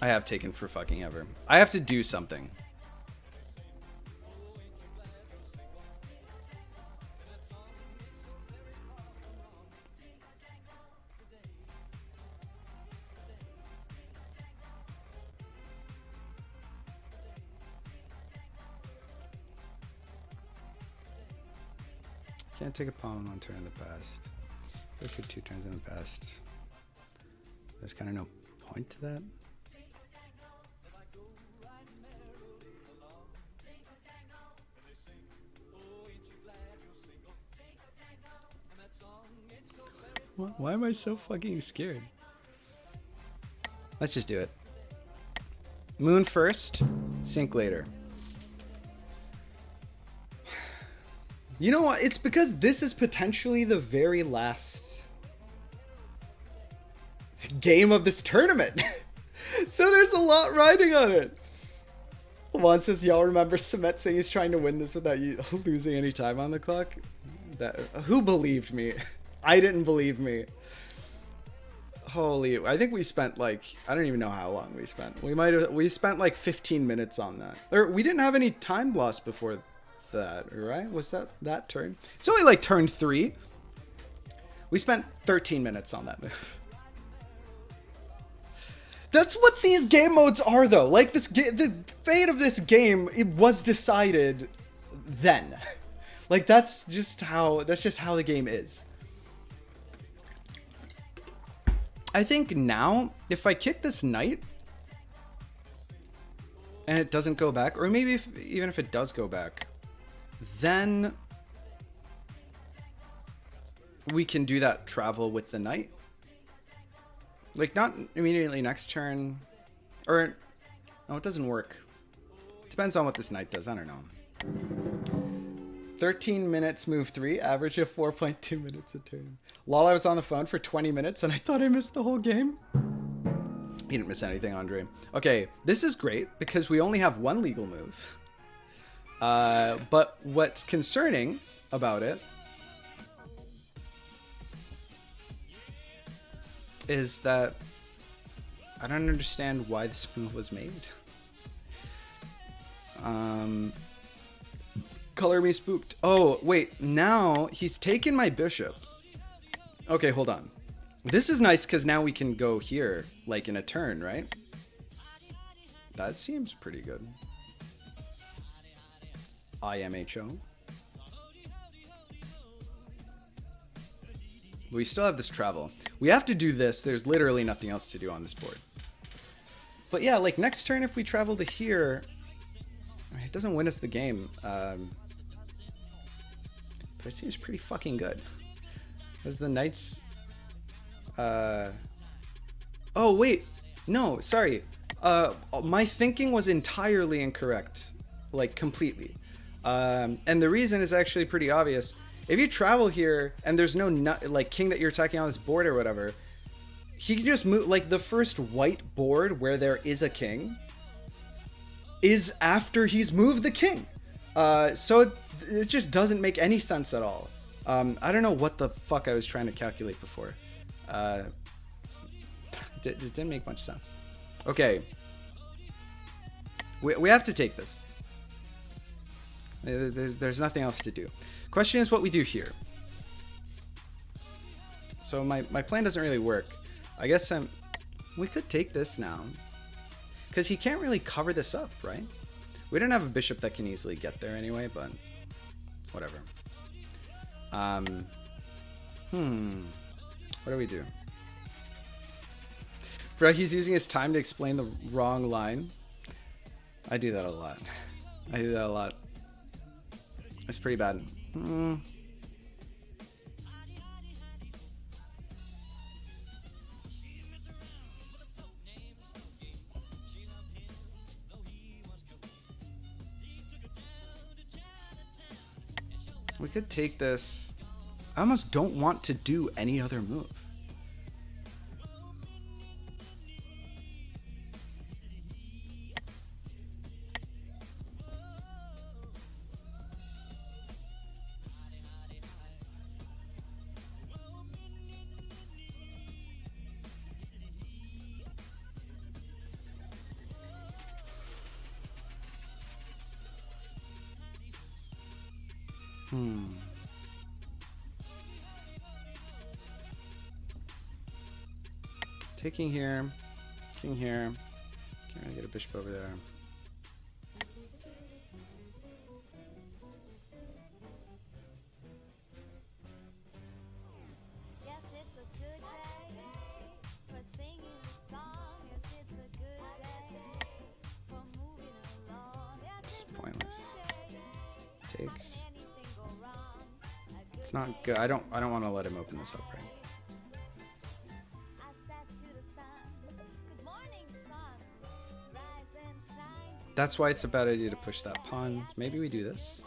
I have taken for fucking ever. I have to do something. Can't take a pawn on 1 turn in the past. Go through 2 turns in the past. There's kind of no point to that. Why am I so fucking scared? Let's just do it. Moon first, sink later. You know what? It's because this is potentially the very last game of this tournament. So there's a lot riding on it. Juan says, y'all remember Samet saying he's trying to win this without you losing any time on the clock? Who believed me? I didn't believe me. Holy, I think we spent like, I don't even know how long we spent. We spent like 15 minutes on that. Or we didn't have any time loss before that, right? Was that turn? It's only like turn 3. We spent 13 minutes on that move. That's what these game modes are, though. Like this, the fate of this game, it was decided then. Like that's just how the game is. I think now, if I kick this knight and it doesn't go back, or maybe even if it does go back, then we can do that travel with the knight. Like not immediately next turn, or no, it doesn't work. Depends on what this knight does. I don't know. 13 minutes, move 3, average of 4.2 minutes a turn. Lol, I was on the phone for 20 minutes and I thought I missed the whole game. You didn't miss anything, Andre. Okay, this is great because we only have 1 legal move. But what's concerning about it is that I don't understand why this move was made. Color me spooked. Oh, wait. Now he's taken my bishop. Okay, hold on. This is nice because now we can go here, like in a turn, right? That seems pretty good. IMHO. We still have this travel. We have to do this. There's literally nothing else to do on this board. But yeah, like next turn, if we travel to here, it doesn't win us the game. But it seems pretty fucking good. As the knights... Oh, wait. No, sorry. My thinking was entirely incorrect. Like, completely. And the reason is actually pretty obvious. If you travel here and there's no like king that you're attacking on this board or whatever, he can just move. Like the first white board where there is a king is after he's moved the king. So it just doesn't make any sense at all. I don't know what the fuck I was trying to calculate before. It didn't make much sense. Okay. We have to take this. There's nothing else to do. Question is what we do here. So my plan doesn't really work. I guess we could take this now. Because he can't really cover this up, right? We don't have a bishop that can easily get there anyway, but whatever. What do we do? Bro, he's using his time to explain the wrong line. I do that a lot. I do that a lot. It's pretty bad. We could take this. I almost don't want to do any other move. Taking here, king here. Can't really get a bishop over there. It's pointless. Takes. It's not good. I don't want to let him open this up, right? That's why it's a bad idea to push that pawn. Maybe we do this.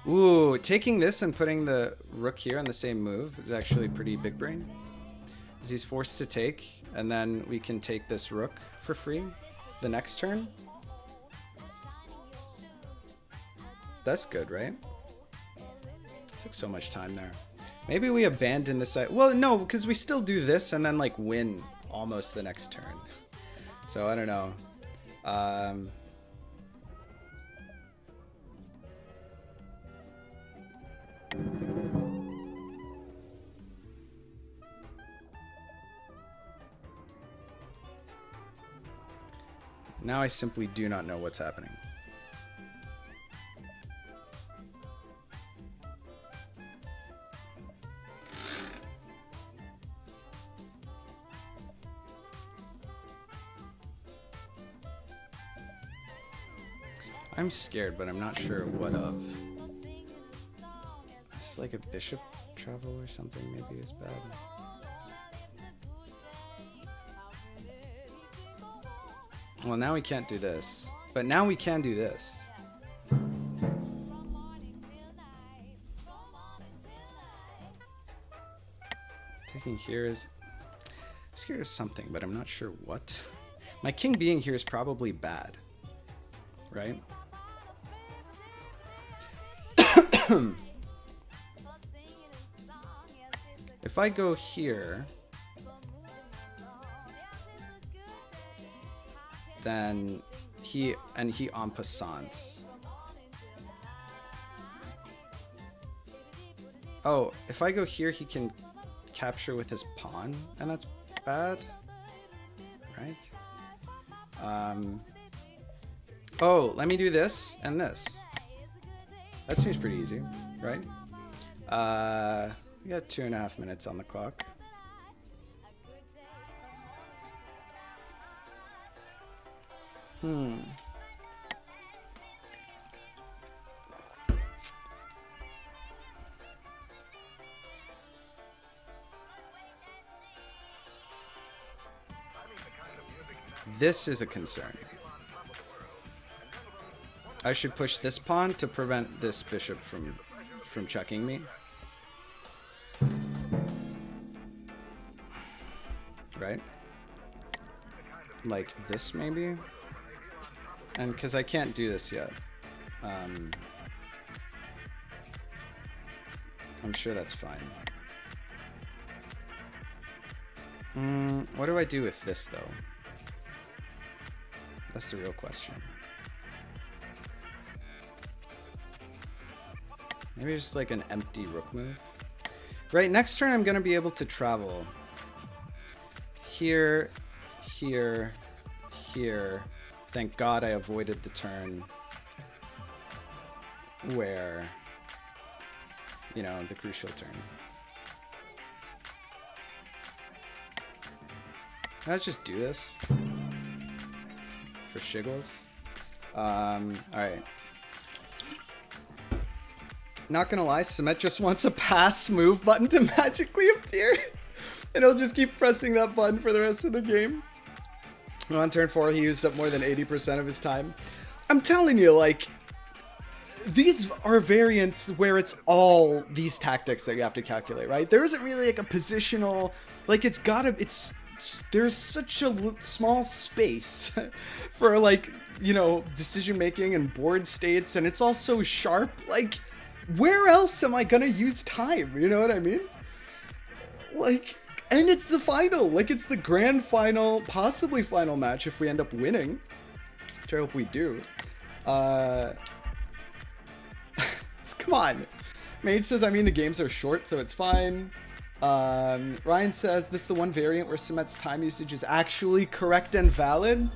Ooh, taking this and putting the rook here on the same move is actually pretty big brain. Because he's forced to take, and then we can take this rook for free the next turn. That's good, right? Took so much time there. Maybe we abandon this side. Well, no, because we still do this and then like win almost the next turn. So I don't know. Now I simply do not know what's happening. I'm scared, but I'm not sure what of. It's like a bishop travel or something maybe is bad. Well, now we can't do this. But now we can do this. Taking here is... I'm scared of something, but I'm not sure what. My king being here is probably bad. Right? If I go here, then he en passant. Oh, if I go here, he can capture with his pawn, and that's bad, right? Oh, let me do this and this. That seems pretty easy, right? We got 2.5 minutes on the clock. This is a concern. I should push this pawn to prevent this bishop from checking me. Right? Like this maybe? And because I can't do this yet. I'm sure that's fine. What do I do with this though? That's the real question. Maybe just like an empty rook move. Right, next turn I'm going to be able to travel. Here, here, here. Thank God I avoided the turn where, you know, the crucial turn. Let's just do this for shiggles. Alright. Not gonna lie, Sumet just wants a pass move button to magically appear. And he'll just keep pressing that button for the rest of the game. On turn 4, he used up more than 80% of his time. I'm telling you, like, these are variants where it's all these tactics that you have to calculate, right? There isn't really like a positional, like there's such a small space for like, you know, decision making and board states, and it's all so sharp. Like, where else am I gonna use time? You know what I mean? Like, and it's the final, like it's the grand final, possibly final match if we end up winning, which I hope we do. Come on. Mage says, I mean, the games are short, so it's fine. Ryan says, this is the one variant where Sumet's time usage is actually correct and valid.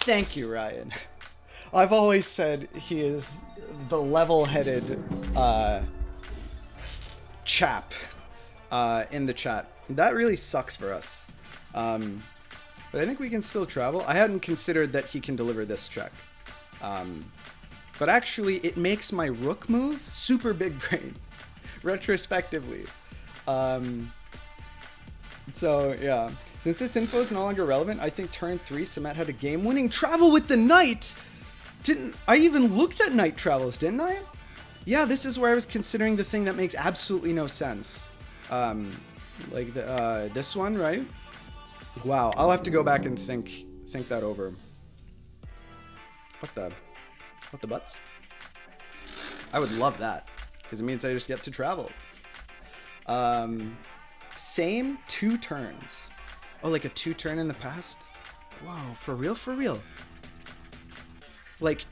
Thank you, Ryan. I've always said he is the level-headed chap in the chat. That really sucks for us. But I think we can still travel. I hadn't considered that he can deliver this check. But actually, it makes my rook move super big brain, retrospectively. So, yeah. Since this info is no longer relevant, I think turn 3, Sumet had a game-winning travel with the knight! I even looked at knight travels, didn't I? Yeah, this is where I was considering the thing that makes absolutely no sense. Like this one, right? Wow, I'll have to go back and think that over. What the butts? I would love that, because it means I just get to travel. Same 2 turns. Oh, like a 2 turn in the past? Whoa, for real? For real? Like...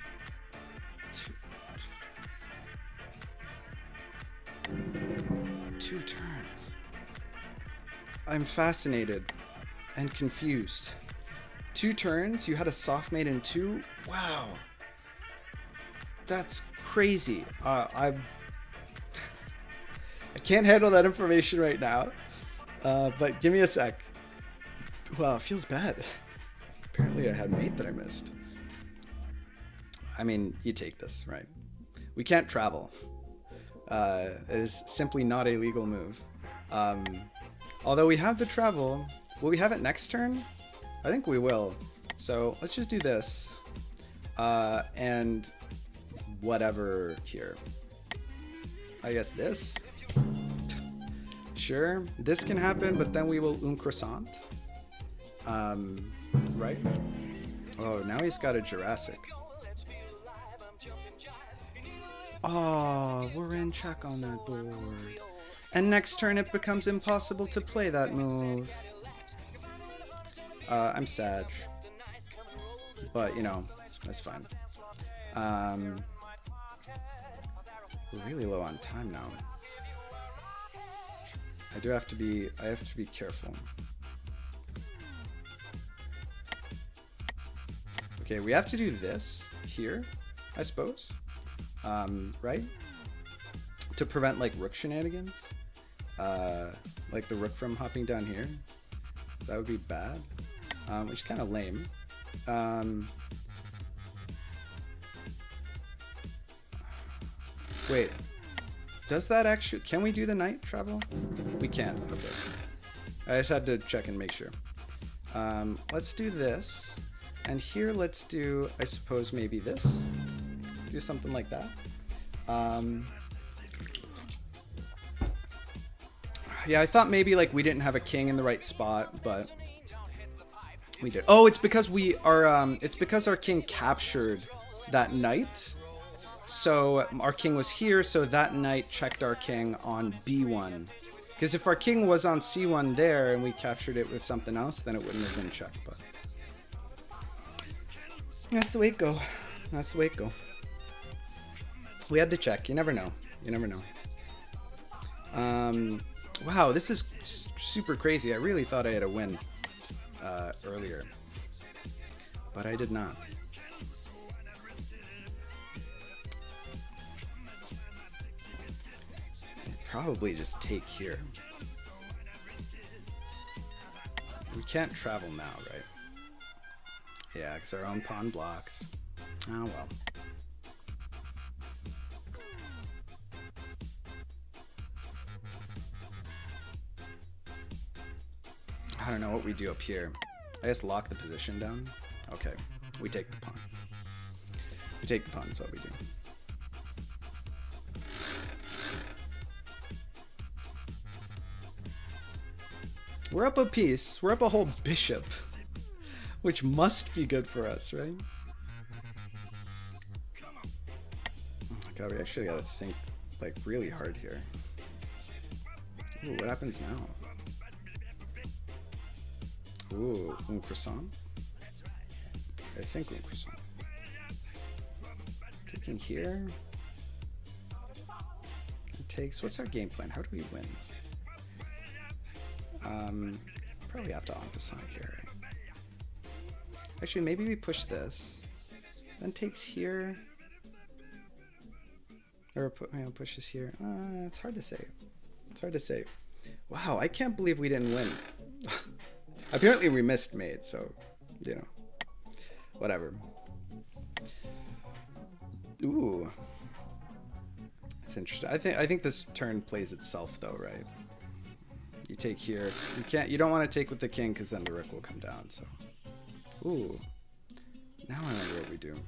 2 turns. I'm fascinated and confused. 2 turns? You had a soft mate in 2? Wow. That's crazy. I can't handle that information right now. But give me a sec. Wow, it feels bad. Apparently I had a mate that I missed. I mean, you take this, right? We can't travel. It is simply not a legal move. Although we have the travel. Will we have it next turn? I think we will. So let's just do this. And whatever here. I guess this. Sure, this can happen, but then we will un croissant. Right? Oh, now he's got a Jurassic. Oh, we're in check on that board. And next turn it becomes impossible to play that move. I'm sad. But, you know, that's fine. We're really low on time now. I have to be careful. Okay, we have to do this here, I suppose. Right? To prevent like rook shenanigans. Like the rook from hopping down here. That would be bad. Which is kind of lame. Wait. Does that actually... Can we do the knight travel? We can. Okay. I just had to check and make sure. Let's do this. And here, let's do, I suppose, maybe this. Do something like that. Yeah, I thought maybe like we didn't have a king in the right spot, but we did. Oh, it's because we are. It's because our king captured that knight. So our king was here, so that knight checked our king on B1. Because if our king was on C1 there and we captured it with something else, then it wouldn't have been checked. But that's the way it go. That's the way it go. We had to check. You never know. You never know. Wow, this is super crazy. I really thought I had a win earlier, but I did not. Probably just take here. We can't travel now, right? Yeah, because our own pawn blocks. Oh well. I don't know what we do up here. I just lock the position down. Okay, we take the pawn. We take the pawn is what we do. We're up a piece. We're up a whole bishop, which must be good for us, right? Oh my god, we actually gotta think like really hard here. Ooh, what happens now? Ooh, un croissant? I think un croissant. Taking here. It takes, what's our game plan? How do we win? Probably have to en passant here, right? Actually, maybe we push this. Then takes here. Or push this here. It's hard to say. It's hard to say. Wow, I can't believe we didn't win. Apparently we missed mate, so, you know, whatever. Ooh. It's interesting. I think this turn plays itself though, right? You take here. You don't want to take with the king because then the rook will come down, so. Ooh. Now I wonder what we do.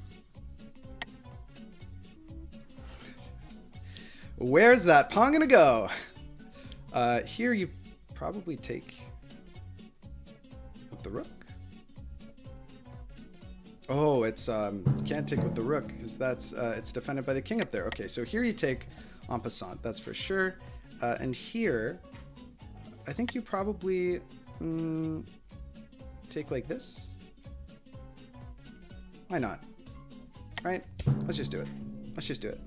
Where's that pawn gonna go? Here you probably take with the rook. Oh, it's you can't take with the rook because that's it's defended by the king up there. Okay, so here you take en passant, that's for sure. And here, I think you probably take like this. Why not? Right? Let's just do it. Let's just do it.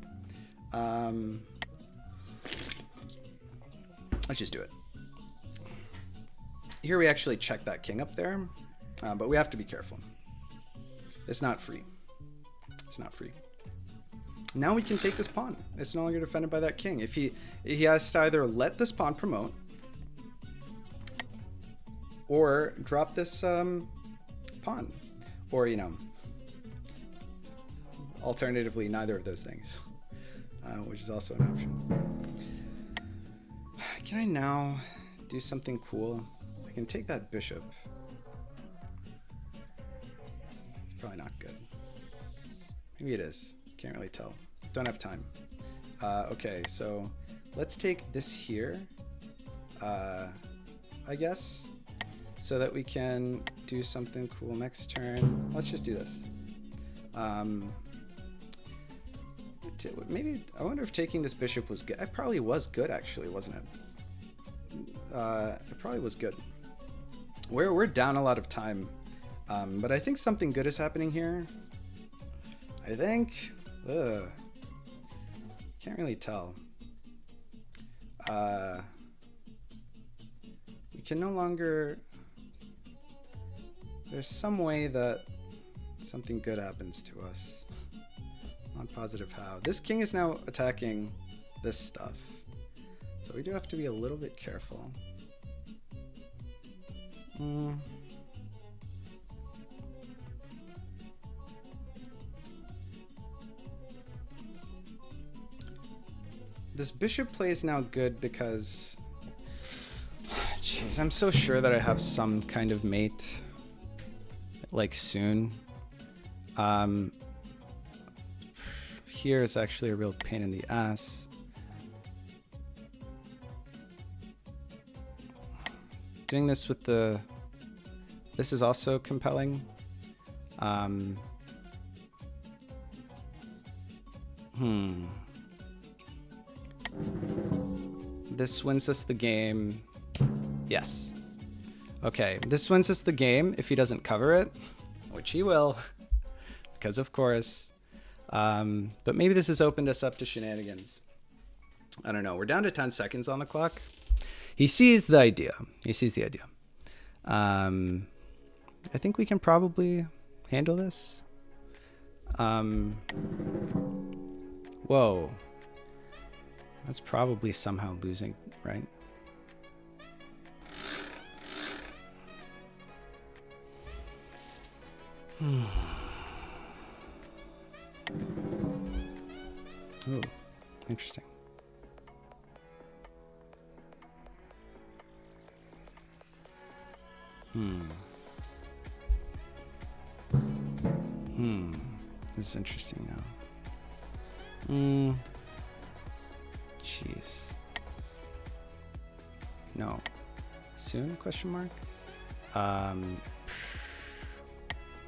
Let's just do it. Here we actually check that king up there, but we have to be careful. It's not free. It's not free. Now we can take this pawn. It's no longer defended by that king. If he has to either let this pawn promote or drop this pawn, or alternatively neither of those things, which is also an option. Can I now do something cool? I can take that bishop. It's probably not good. Maybe it is. Can't really tell. Don't have time. Okay, so let's take this here, I guess, so that we can do something cool next turn. Let's just do this. Maybe, I wonder if taking this bishop was good. It probably was good, actually, wasn't it? It probably was good. We're down a lot of time, but I think something good is happening here. I think. Can't really tell. We can no longer. There's some way that something good happens to us. Not positive how. This king is now attacking this stuff. So we do have to be a little bit careful. This bishop play is now good because... Jeez. Jeez, I'm so sure that I have some kind of mate, like, soon. Here is actually a real pain in the ass. Doing this with the... This is also compelling. This wins us the game. Yes. Okay, this wins us the game if he doesn't cover it, which he will, because of course. But maybe this has opened us up to shenanigans. I don't know. We're down to 10 seconds on the clock. He sees the idea. He sees the idea. I think we can probably handle this. Whoa. That's probably somehow losing, right? Ooh, interesting. This is interesting now. Jeez. No. Soon? Question mark.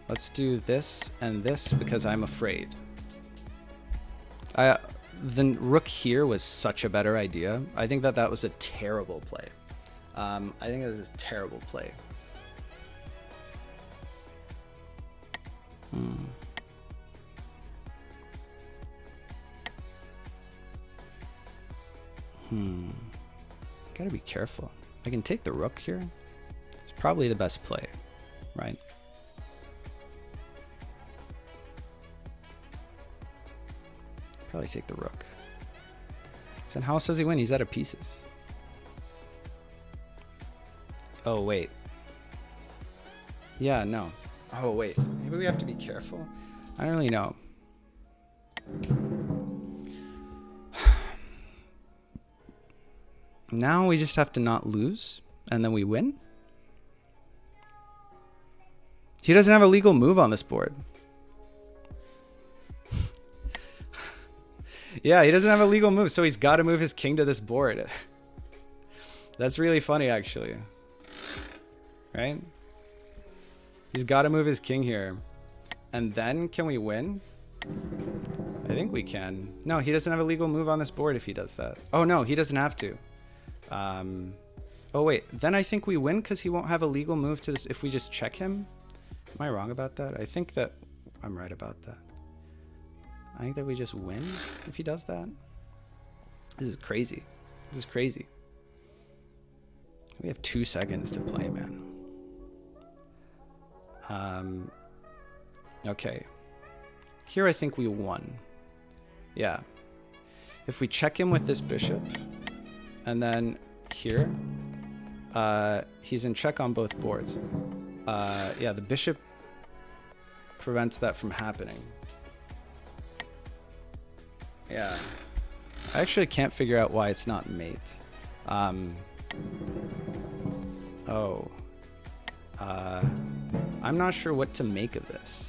Let's do this and this because I'm afraid. The rook here was such a better idea. I think that was a terrible play. I think it was a terrible play. Gotta be careful. I can take the rook here. It's probably the best play, right? Probably take the rook. So how else does he win? He's out of pieces. Oh, wait. Yeah, no. Oh, wait. Maybe we have to be careful. I don't really know. Now we just have to not lose, and then we win. He doesn't have a legal move on this board. Yeah, he doesn't have a legal move, so he's got to move his king to this board. That's really funny, actually. Right? He's got to move his king here. And then, can we win? I think we can. No, he doesn't have a legal move on this board if he does that. Oh, no, he doesn't have to. Oh, wait. Then I think we win because he won't have a legal move to this if we just check him. Am I wrong about that? I think that I'm right about that. I think that we just win if he does that. This is crazy. This is crazy. We have 2 seconds to play, man. Okay. Here I think we won. Yeah. If we check him with this bishop, and then here, he's in check on both boards. Yeah, the bishop prevents that from happening. Yeah. I actually can't figure out why it's not mate. I'm not sure what to make of this.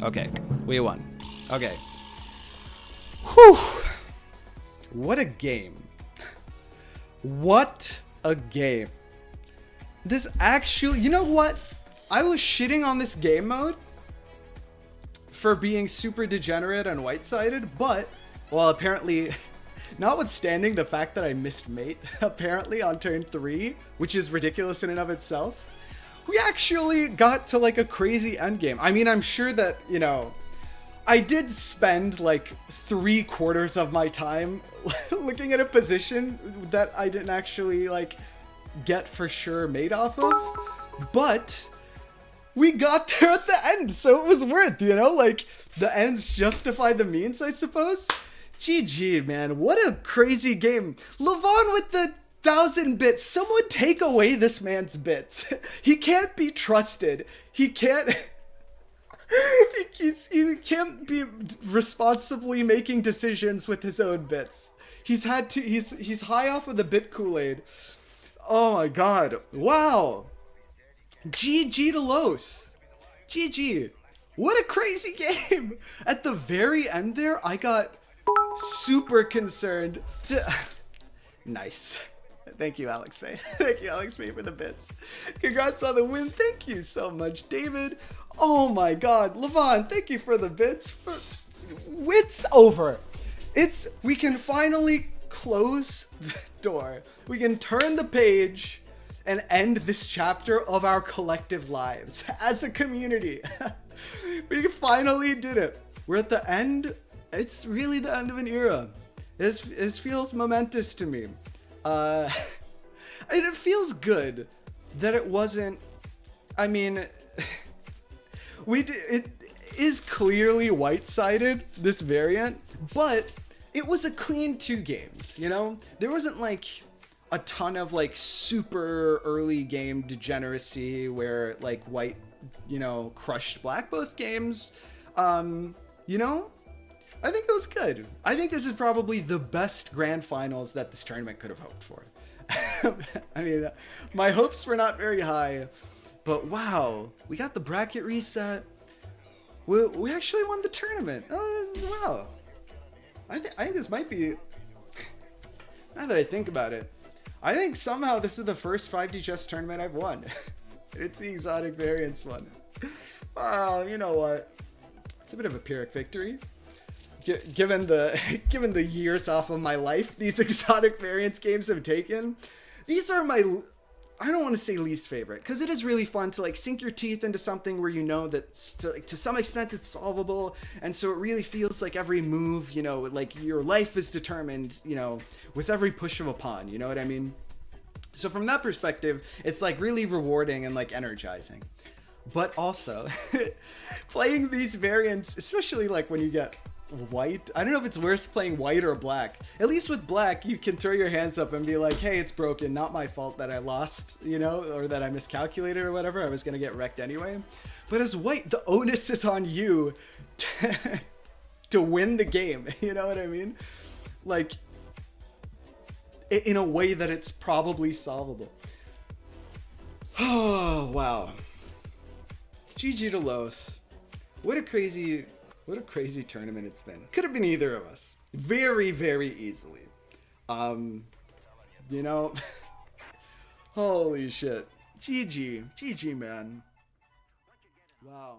Okay, we won. Okay. Whew. What a game. What a game. This actually, you know what? I was shitting on this game mode for being super degenerate and white-sided, but, well, apparently, notwithstanding the fact that I missed mate, apparently, on turn 3, which is ridiculous in and of itself, we actually got to, like, a crazy endgame. I mean, I'm sure that, you know, I did spend, like, 3/4 of my time looking at a position that I didn't actually, like, get for sure mate off of, but we got there at the end, so it was worth, you know, like, the ends justify the means, I suppose. GG, man, what a crazy game. Levon with the 1,000 bits. Someone take away this man's bits. He can't be trusted. He can't... he can't be responsibly making decisions with his own bits. He's high off of the bit Kool-Aid. Oh my god. Wow. GG to Los. GG. What a crazy game. At the very end there, I got super concerned to... Nice. Thank you, Alex May. Thank you, Alex May, for the bits. Congrats on the win. Thank you so much, David. Oh my god. Levon, thank you for the bits. It's over. We can finally close the door. We can turn the page and end this chapter of our collective lives as a community. We finally did it. We're at the end. It's really the end of an era. This feels momentous to me. It feels good that it wasn't. I mean, it is clearly white-sided, this variant, but it was a clean 2 games. You know, there wasn't like a ton of like super early game degeneracy where like white, you know, crushed black both games. You know, I think it was good. I think this is probably the best grand finals that this tournament could have hoped for. I mean, my hopes were not very high, but wow, we got the bracket reset. We actually won the tournament. Wow. I think this might be, now that I think about it, I think somehow this is the first 5D chess tournament I've won. It's the exotic variants one. Wow, you know what? It's a bit of a Pyrrhic victory. Given the years off of my life these exotic variants games have taken, these are my, I don't want to say least favorite, because it is really fun to like sink your teeth into something where you know that to some extent it's solvable, and so it really feels like every move, you know, like your life is determined, you know, with every push of a pawn, you know what I mean? So from that perspective, it's like really rewarding and like energizing. But also, playing these variants, especially like when you get white, I don't know if it's worse playing white or black. At least with black, you can throw your hands up and be like, hey, it's broken, not my fault that I lost, you know, or that I miscalculated or whatever, I was gonna get wrecked anyway. But as white, the onus is on you to win the game, you know what I mean? Like, in a way that it's probably solvable. Oh, wow. GG to Los. What a crazy tournament it's been. Could have been either of us. Very, very easily. You know, holy shit. GG, man. Wow.